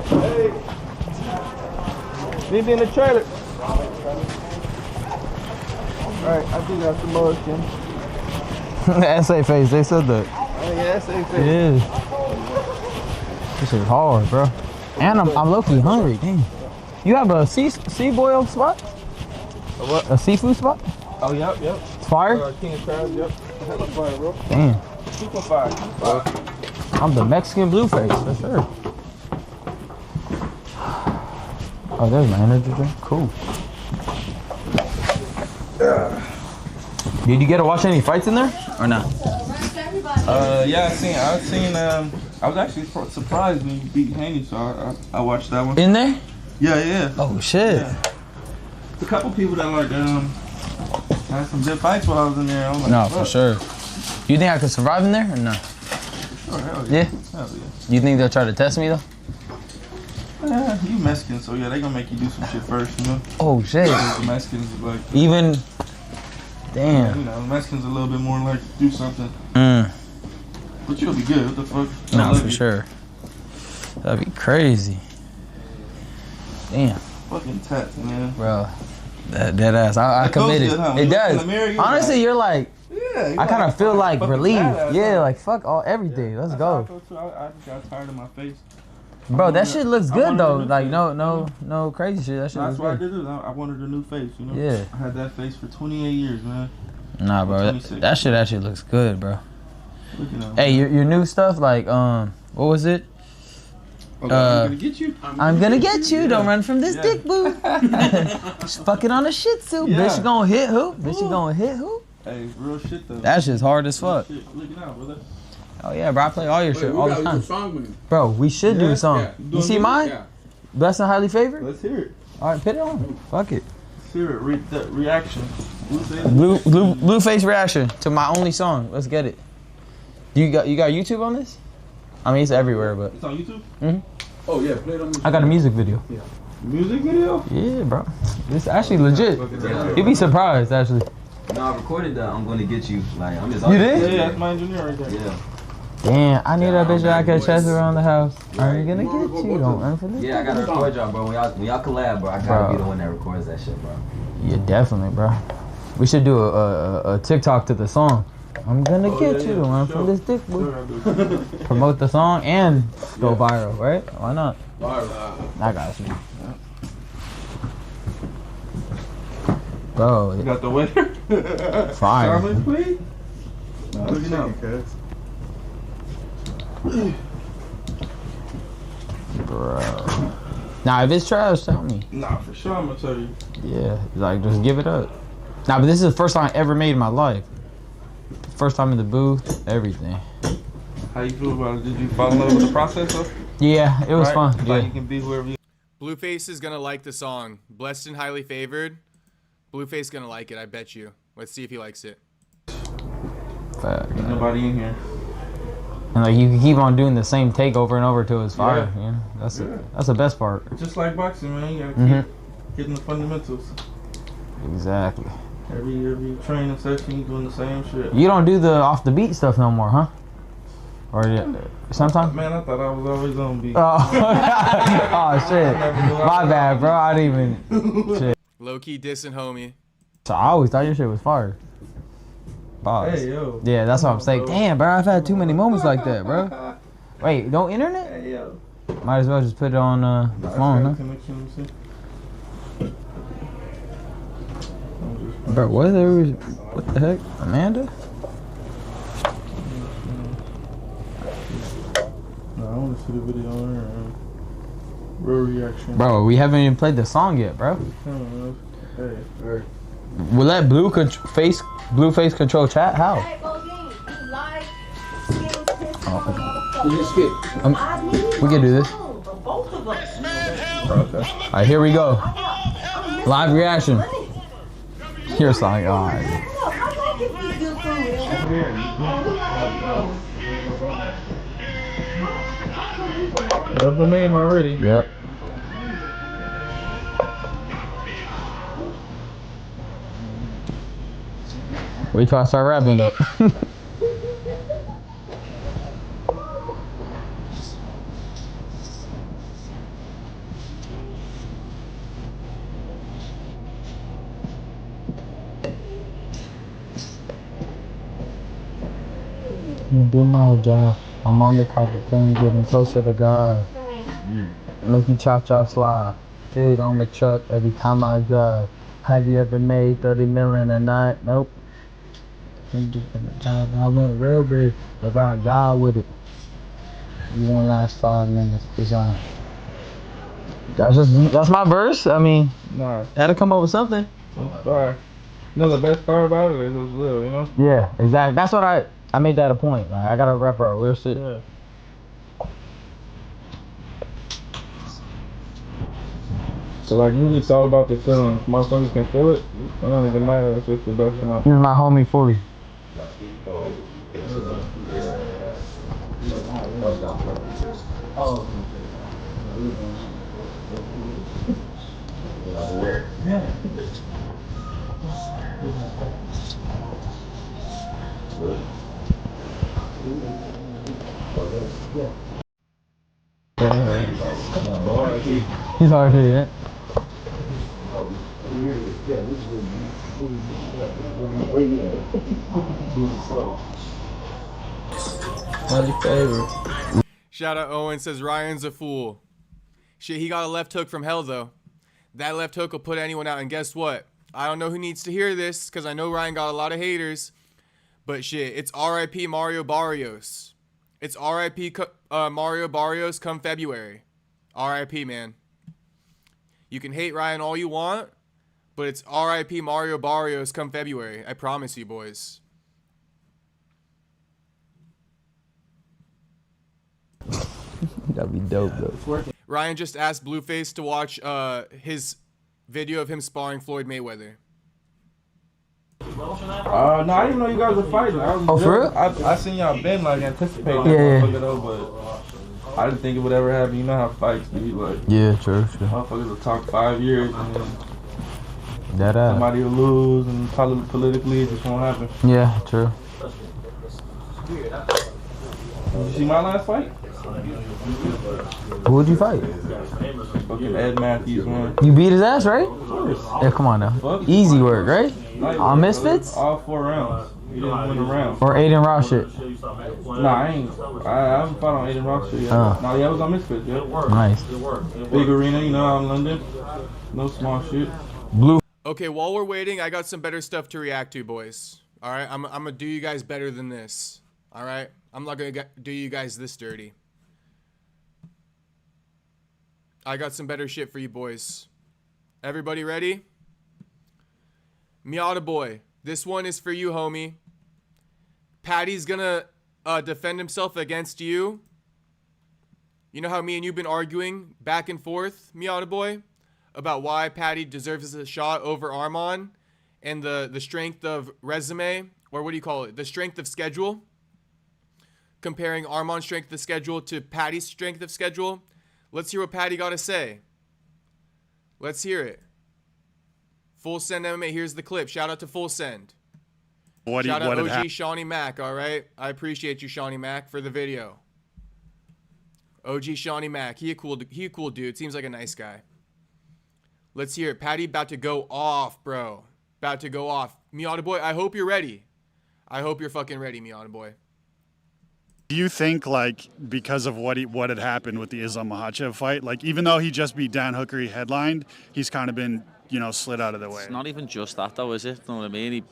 Hey. Need in the trailer. Alright, I think that's the motion. The SA face, they said that. Oh yeah, SA face. Yeah. This is hard, bro. And I'm low-key hungry, damn. You have a sea boil spot? A what? A seafood spot? Oh, yep. It's fire? King of Crabs, yep. Hella fire, bro. Damn. Super fire. I'm the Mexican blueface, for sure. Oh, there's my energy drink. Cool. Did you get to watch any fights in there? Or not? Yeah, I was actually surprised when you beat Haney, so I watched that one. In there? Yeah. Oh, shit. Yeah. A couple people that had some good fights while I was in there. I was like, No, fuck. for sure. You think I could survive in there or no? Sure, hell Yeah? Hell You think they'll try to test me though? yeah. You Mexican, so yeah, they gonna make you do some shit first, you know? Oh, shit. The Mexicans are like... Even... Damn. You know, Mexicans are a little bit more like to do something. Mm. But you'll be good. What the fuck? I No, love for you. sure. That'd be crazy. Damn. Fucking tats, man. Bro, that ass. I That feels committed. good, huh? It You look in does. the mirror, you're Honestly, like- you're like... Yeah. I kind of feel like fucking relieved. badass, Yeah, huh? like fuck everything. Let's That's how I go. feel too. I just got tired of my face. Bro, that shit looks I good wanted though. a new Like face. no crazy shit. That shit That's looks what I good. did. I wanted a new face, you know? Yeah. I had that face for 28 years, man. Nah, bro. 26. That shit actually looks good, bro. Look at that. Hey, your new stuff, like what was it? Okay, I'm gonna get you. I'm gonna get you. Yeah. Don't run from this Yeah. dick, boo. Just fucking on a Shih Tzu. Yeah. Bitch, you gonna hit who? Bitch, you gonna hit who? Hey, real shit though. That shit's hard as Real fuck. shit. Look it out, brother. Oh yeah, bro. I play all your shit all the time. song with him. Bro, we should do a song. Yeah. You see mine? Yeah. Blessed and highly favored? Let's hear it. All right, put it on. Fuck it. hear it. Read that reaction. Blueface reaction to my only song. Let's get it. You got YouTube on this? I mean, it's everywhere, but. It's on YouTube? Mm-hmm. Oh, yeah. Play it on YouTube. I got a music video. Yeah. Music video? Yeah, bro. This actually legit. You'd be surprised, actually. No, I recorded that. I'm gonna get you. Like, I'm just. You did? Yeah, that's my engineer right there. Yeah. Damn, I need that bitch that I can chase around the house. I'm gonna get you. Don't run for this. Yeah, I gotta record y'all, bro. When y'all collab, bro, I gotta be the one that records that shit, bro. Yeah, definitely, bro. We should do a TikTok to the song. I'm gonna get you. Don't run from this dick, boy. Promote the song and go viral, right? Why not? I got you. Bro, You got the winner? Fire. Charlie, please? Nah, Look it up. Bro. Nah, if it's trash, tell me. Nah, for sure, I'm gonna tell you. Yeah, like, just give it up. Nah, but this is the first time I ever made in my life. First time in the booth, everything. How you feel about it? Did you fall in love with the process, though? Yeah, it was fun. Like Yeah. you can be whoever you. Blueface is gonna like the song. Blessed and highly favored. Blueface gonna like it, I bet you. Let's see if he likes it. Fact. Ain't nobody in here. And like you can keep on doing the same take over and over till it's fire. Yeah, that's the best part. Just like boxing, man. You gotta keep getting the fundamentals. Exactly. Every training session, you doing the same shit. You don't do the off the beat stuff no more, huh? Or sometimes? Man, I thought I was always on beat. Oh, oh shit. My bad, bro. I didn't even. Shit. Low key dissing homie. So I always thought your shit was fire. Boss. Hey, yo. Yeah, that's what I'm saying. Damn, bro. I've had too many moments like that, bro. Wait, no internet? Hey, yo. Might as well just put it on the phone, huh? Bro, what the heck? Amanda? No, I want to see the video on her. Real reaction. Bro, we haven't even played the song yet, bro. Hey, alright. Will that Blueface control chat? How? We can do this. Alright, here we go. Live reaction. Here's like, alright. Love the name already. Yep. Wait till I start rapping up. Do my job. I'm on the carpet, getting closer to God. Make you chop chop slide. Dude on the truck every time I drive. Have you ever made 30 million a night? Nope. I went real big about God with it. You won't last 5 minutes. It's on. That's my verse. I mean, Nah. had to come up with something. Sorry. You know the best part about it is it was little, you know? Yeah, exactly. That's what I made that a point. Like, I gotta rap our real shit. Yeah. So like you just all about the feeling. Motherfuckers can feel it. It don't even matter if it's the best or not. You're my homie fully. He's hard to hit. My favorite. Shout out Owen says Ryan's a fool. Shit, he got a left hook from hell though. That left hook will put anyone out. And guess what? I don't know who needs to hear this because I know Ryan got a lot of haters. But shit, it's R.I.P. Mario Barrios. It's R.I.P. Mario Barrios come February. R.I.P. man. You can hate Ryan all you want, but it's R.I.P. Mario Barrios come February. I promise you, boys. That'd be dope though. Ryan just asked Blueface to watch his video of him sparring Floyd Mayweather. No, I didn't know you guys were fighting. For real? I seen y'all been like anticipating Yeah. that motherfucker though, but I didn't think it would ever happen. You know how fights be like. Yeah, true. Motherfuckers will talk 5 years and then That somebody will lose and politically it just won't happen. Yeah, true. Did you see my last fight? Who would you fight? Fucking Ed Matthews, man. You beat his ass, right? Of course. Yeah, come on now. Fuck. Easy work, right? On Misfits? All 4 rounds. He didn't win a round. Or Aiden Ross shit? Nah, I haven't fought on Aiden Ross shit yet. Oh. Nah, yeah, I was on Misfits, yeah. Nice. Big arena, you know, out in London. No small shit. Blue. Okay, while we're waiting, I got some better stuff to react to, boys. All right, I'm gonna do you guys better than this. All right, I'm not gonna do you guys this dirty. I got some better shit for you, boys. Everybody ready? Miata boy, this one is for you, homie. Patty's gonna defend himself against you. You know how me and you've been arguing back and forth, Miata boy, about why Patty deserves a shot over Arman and the strength of resume, or what do you call it? The strength of schedule. Comparing Arman's strength of schedule to Patty's strength of schedule. Let's hear what Patty got to say. Let's hear it. Full Send MMA, here's the clip. Shout out to Full Send. Shout out OG Shawnee Mac, all right? I appreciate you, Shawnee Mac, for the video. OG Shawnee Mac, he a cool dude. Seems like a nice guy. Let's hear it. Patty about to go off, bro. About to go off. Miata boy, I hope you're ready. I hope you're fucking ready, Miata boy. Do you think, like, because of what had happened with the Islam Makhachev fight, like, even though he just beat Dan Hooker, he headlined, he's kind of been, you know, slid out of the way? It's not even just that, though, is it? You know what I mean?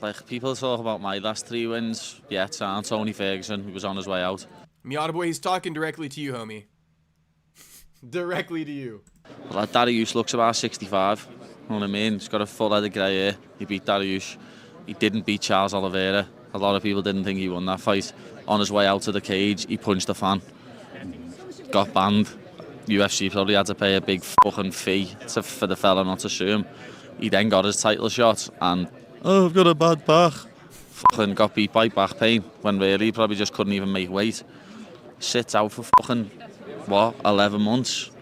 Like, people talk about my last 3 wins. Yeah, it's on Tony Ferguson, who was on his way out. Miata boy, he's talking directly to you, homie. Directly to you. Like, Dariush looks about 65. You know what I mean? He's got a full head of grey hair. He beat Dariush. He didn't beat Charles Oliveira. A lot of people didn't think he won that fight. On his way out to the cage, he punched a fan. Got banned. UFC probably had to pay a big fucking fee for the fella not to sue him. He then got his title shot and, oh, I've got a bad back. Fucking got beat by back pain when really he probably just couldn't even make weight. Sits out for fucking, 11 months.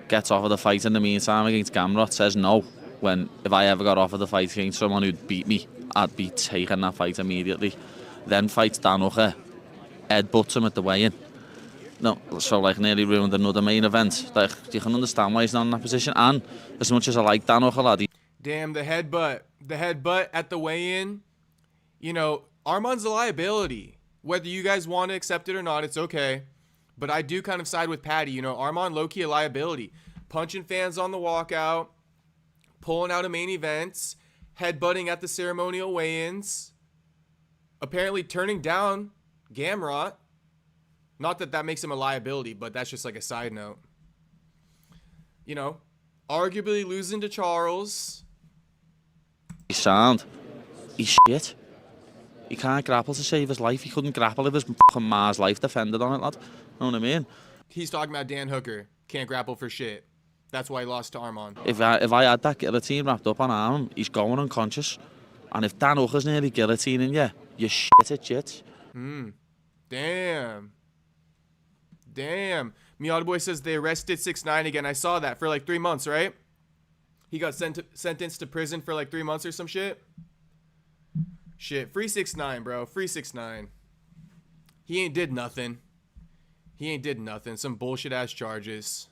Gets offered the fight in the meantime against Gamrot. Says no. When if I ever got offered the fight against someone who'd beat me, I'd be taking that fight immediately. Then fights Dan Hooker. Headbutts him at the weigh-in. No, so like nearly ruined another main event. Like, you can understand why he's not in that position. And as much as I like Dan Hooker, lad, Damn, the headbutt at the weigh-in. You know, Arman's a liability. Whether you guys want to accept it or not, it's okay. But I do kind of side with Patty. You know, Arman low-key a liability. Punching fans on the walkout, pulling out of main events, headbutting at the ceremonial weigh-ins, apparently turning down Gamrot. Not that that makes him a liability, but that's just like a side note. You know, arguably losing to Charles. he's sound. He's shit. He can't grapple to save his life. He couldn't grapple if his fucking Mars life defended on it, lad. Know what I mean? He's talking about Dan Hooker. Can't grapple for shit. That's why he lost to Arman. If I had that guillotine wrapped up on arm, he's going unconscious. And if Dan Hooker's nearly guillotining you, you're shit at shit. Damn. Miata Boy says they arrested 6ix9ine again. I saw that for like 3 months, right? He got sentenced to prison for like 3 months or some shit. Shit, free 6ix9ine, bro. Free 6ix9ine. He ain't did nothing. Some bullshit ass charges.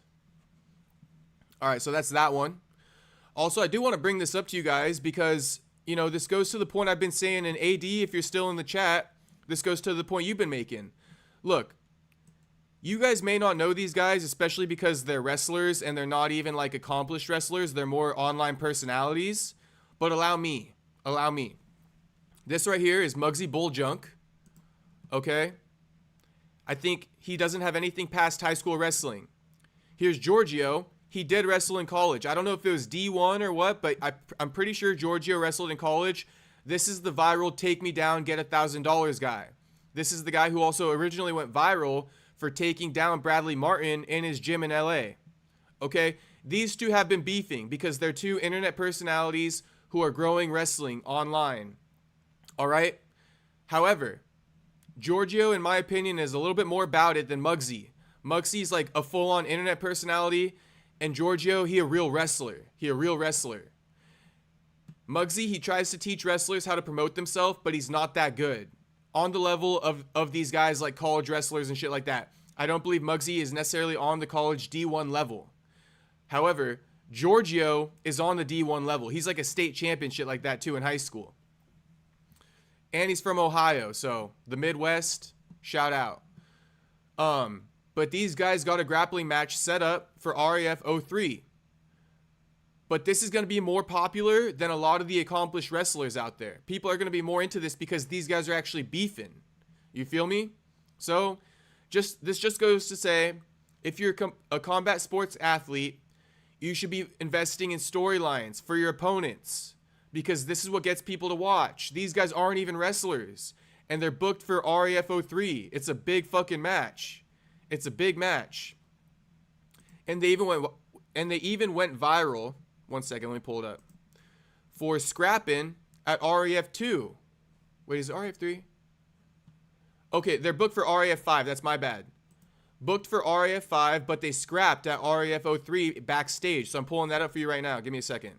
All right, so that's that one. Also, I do want to bring this up to you guys because, you know, this goes to the point I've been saying, and AD, if you're still in the chat, this goes to the point you've been making. Look, you guys may not know these guys, especially because they're wrestlers and they're not even like accomplished wrestlers. They're more online personalities. But allow me. This right here is Muggsy Bulljunk. Okay? I think he doesn't have anything past high school wrestling. Here's Giorgio. He did wrestle in college. I don't know if it was D1 or what, but I'm pretty sure Giorgio wrestled in college. This is the viral take me down, get $1,000 guy. This is the guy who also originally went viral for taking down Bradley Martin in his gym in LA. Okay? These two have been beefing because they're two internet personalities who are growing wrestling online. All right? However, Giorgio, in my opinion, is a little bit more about it than Muggsy. Muggsy's like a full-on internet personality, and Giorgio, he a real wrestler. Muggsy, he tries to teach wrestlers how to promote themselves, but he's not that good. On the level of these guys like college wrestlers and shit like that. I don't believe Muggsy is necessarily on the college D1 level. However, Giorgio is on the D1 level. He's like a state champion shit like that too in high school. And he's from Ohio, so the Midwest, shout out. But these guys got a grappling match set up for RAF 03. But this is going to be more popular than a lot of the accomplished wrestlers out there. People are going to be more into this because these guys are actually beefing. You feel me? So, this just goes to say, if you're a combat sports athlete, you should be investing in storylines for your opponents because this is what gets people to watch. These guys aren't even wrestlers, and they're booked for RAF 03. It's a big fucking match. It's a big match. And they even went viral. One second, let me pull it up. For scrapping at RAF 2. Wait, is it RAF 3? Okay, they're booked for RAF 5. That's my bad. Booked for RAF 5, but they scrapped at RAF 03 backstage. So I'm pulling that up for you right now. Give me a second.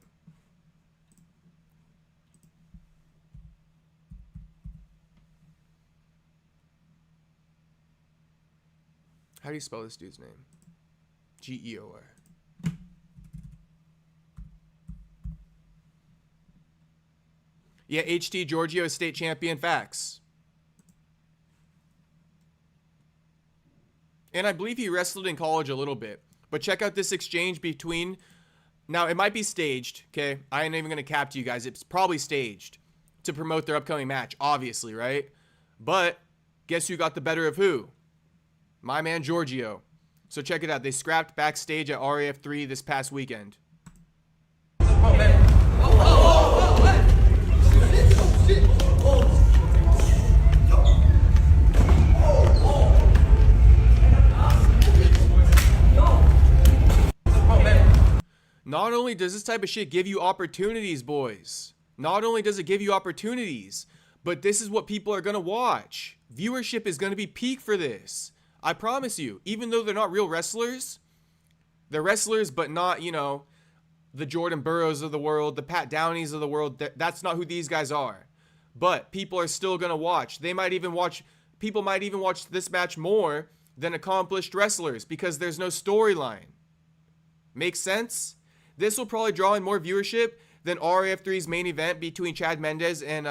How do you spell this dude's name? Geor. Yeah, HT Giorgio is state champion, facts. And I believe he wrestled in college a little bit. But check out this exchange between... Now, it might be staged, okay? I ain't even going to cap to you guys. It's probably staged to promote their upcoming match, obviously, right? But guess who got the better of who? My man Giorgio. So check it out. They scrapped backstage at RAF 3 this past weekend. Oh, man. Not only does this type of shit give you opportunities, boys. Not only does it give you opportunities, but this is what people are going to watch. Viewership is going to be peak for this. I promise you. Even though they're not real wrestlers, they're wrestlers, but not, you know, the Jordan Burroughs of the world, the Pat Downeys of the world. That's not who these guys are. But people are still going to watch. People might even watch this match more than accomplished wrestlers because there's no storyline. Makes sense? This will probably draw in more viewership than RAF 3's main event between Chad Mendes and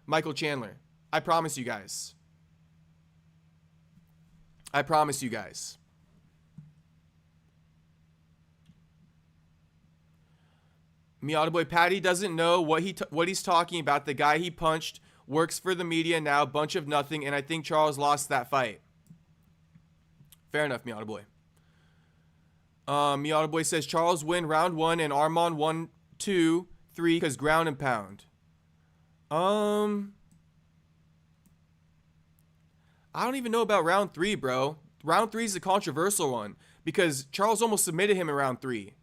Michael Chandler. I promise you guys. I promise you guys. Miata Boy Patty doesn't know what he's talking about. The guy he punched works for the media now, bunch of nothing, and I think Charles lost that fight. Fair enough, Miata Boy. Miata Boy says Charles win round 1 and Armand 1, 2, 3 because ground and pound. I don't even know about round 3, bro. Round 3 is a controversial one because Charles almost submitted him in round 3.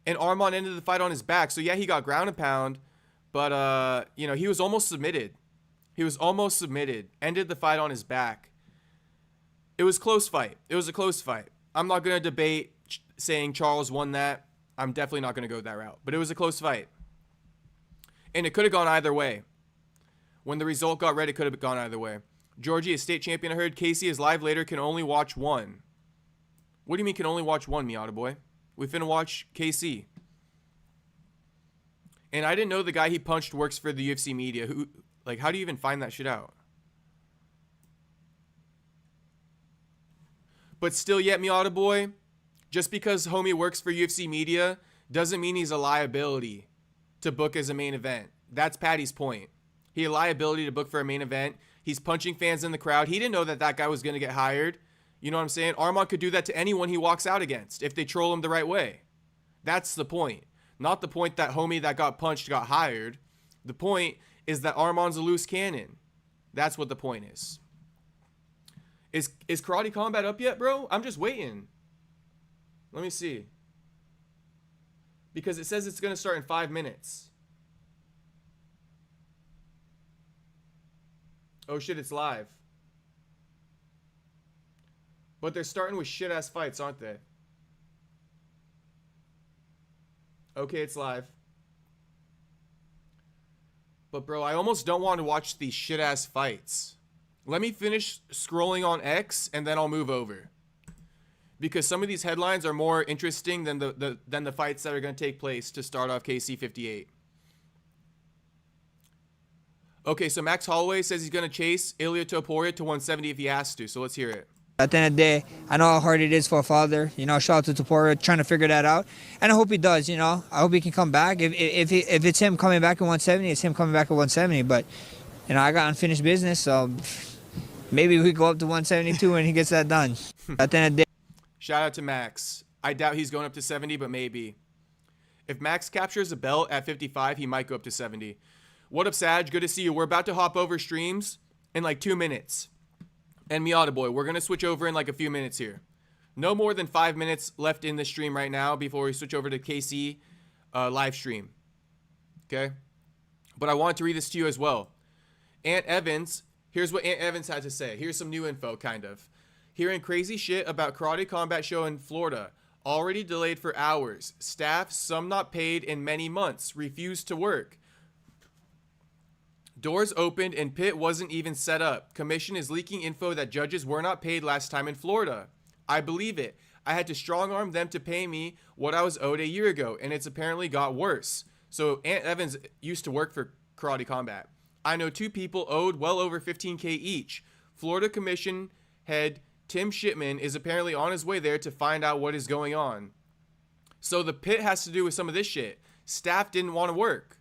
And Armand ended the fight on his back. So yeah, he got ground and pound, but you know, he was almost submitted. Ended the fight on his back. It was a close fight. I'm not going to debate saying Charles won that. I'm definitely not going to go that route. But it was a close fight. And it could have gone either way. When the result got read, it could have gone either way. Georgie is state champion, I heard. Casey is live later, can only watch one. What do you mean can only watch one, Miata Boy? We finna watch KC. And I didn't know the guy he punched works for the UFC media. How do you even find that shit out? But still yet, Miata Boy, just because homie works for UFC media doesn't mean he's a liability to book as a main event. That's Patty's point. He had a liability to book for a main event. He's punching fans in the crowd. He didn't know that guy was going to get hired. You know what I'm saying? Armand could do that to anyone he walks out against if they troll him the right way. That's the point. Not the point that homie that got punched got hired. The point is that Armand's a loose cannon. That's what the point is. Is Karate Combat up yet, bro? I'm just waiting. Let me see. Because it says it's going to start in 5 minutes. Oh shit, it's live. But they're starting with shit-ass fights, aren't they? Okay, it's live. But bro, I almost don't want to watch these shit-ass fights. Let me finish scrolling on X and then I'll move over. Because some of these headlines are more interesting than the fights that are going to take place to start off KC 58. Okay, so Max Holloway says he's going to chase Ilia Topuria to 170 if he has to. So let's hear it. At the end of the day, I know how hard it is for a father. You know, shout out to Topuria trying to figure that out. And I hope he does, you know. I hope he can come back. If it's him coming back at 170, it's him coming back at 170. But, you know, I got unfinished business, so maybe we go up to 172 and he gets that done. At the end of the day. Shout out to Max. I doubt he's going up to 70, but maybe. If Max captures a belt at 55, he might go up to 70. What up, Sag? Good to see you. We're about to hop over streams in like 2 minutes. And Miata Boy, we're going to switch over in like a few minutes here. No more than 5 minutes left in the stream right now before we switch over to KC live stream. Okay? But I want to read this to you as well. Ant Evans, here's what Ant Evans had to say. Here's some new info, kind of. Hearing crazy shit about Karate Combat show in Florida. Already delayed for hours. Staff, some not paid in many months. Refused to work. Doors opened and pit wasn't even set up. Commission is leaking info that judges were not paid last time in Florida. I believe it. I had to strong arm them to pay me what I was owed a year ago, and it's apparently got worse. So Ant Evans used to work for Karate Combat. I know 2 people owed well over $15K each. Florida Commission head Tim Shipman is apparently on his way there to find out what is going on. So the pit has to do with some of this shit. Staff didn't want to work.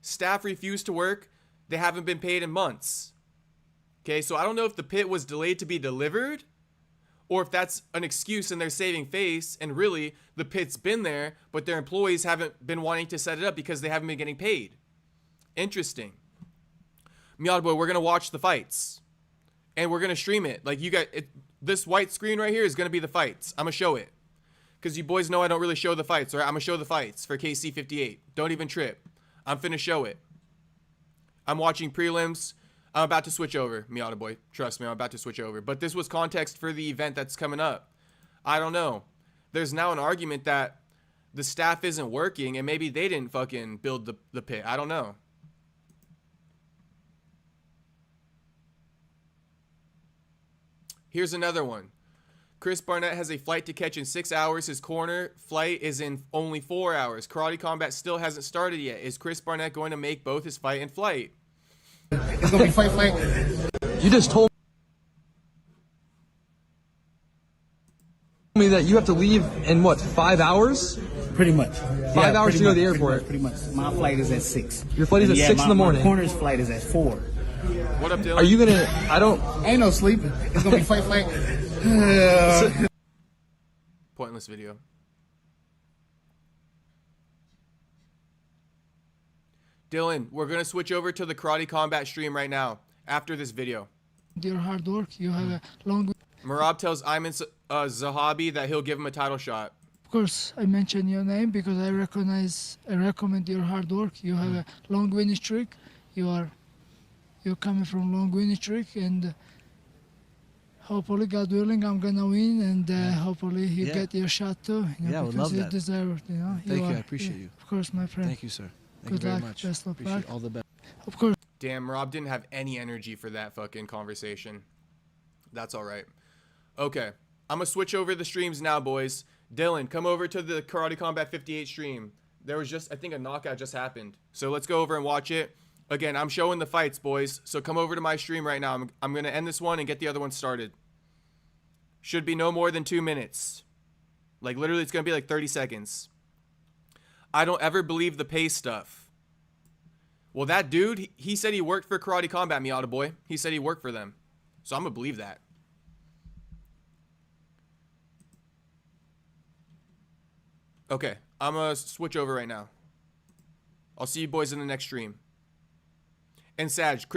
Staff refused to work. They haven't been paid in months. Okay, so I don't know if the pit was delayed to be delivered or if that's an excuse and they're saving face and really the pit's been there, but their employees haven't been wanting to set it up because they haven't been getting paid. Interesting. Miata Boy, we're going to watch the fights and we're going to stream it. Like you got it. This white screen right here is going to be the fights. I'm going to show it. Because you boys know I don't really show the fights. All right? I'm going to show the fights for KC 58. Don't even trip. I'm finna show it. I'm watching prelims. I'm about to switch over, Miata Boy. Trust me, I'm about to switch over. But this was context for the event that's coming up. I don't know. There's now an argument that the staff isn't working and maybe they didn't fucking build the pit. I don't know. Here's another one. Chris Barnett has a flight to catch in 6 hours. His corner flight is in only 4 hours. Karate Combat still hasn't started yet. Is Chris Barnett going to make both his fight and flight? It's going to be fight. You just told me that you have to leave in what, 5 hours? Pretty much. 5 hours to go to the airport? Pretty much. My flight is at 6. Your flight is at 6 in the morning? My corner's flight is at 4. What up, Dylan? Are you going to, Ain't no sleeping. It's going to be fight. Pointless video. Dylan, we're going to switch over to the Karate Combat stream right now after this video. Your hard work, you have a long... Marab tells Ayman Zahabi that he'll give him a title shot. Of course, I mentioned your name because I recommend your hard work. You have a long winning streak. You're coming from long winning streak, and hopefully, God willing, I'm gonna win, and hopefully you get your shot too. You know, I would love that. You deserve it. You know. Thank you. I appreciate you. Of course, my friend. Thank you, sir. Thank Good you very luck. much. Best of Appreciate luck. all the best. Of course. Damn, Rob didn't have any energy for that fucking conversation. That's all right. Okay, I'm gonna switch over the streams now, boys. Dylan, come over to the Karate Combat 58 stream. There was just, I think, a knockout just happened. So let's go over and watch it. Again, I'm showing the fights, boys. So come over to my stream right now. I'm gonna end this one and get the other one started. Should be no more than 2 minutes. Like, literally, it's gonna be like 30 seconds. I don't ever believe the pay stuff. Well, that dude, he said he worked for Karate Combat, Miata Boy. He said he worked for them. So I'm gonna believe that. Okay, I'm gonna switch over right now. I'll see you boys in the next stream. And Sag, Chris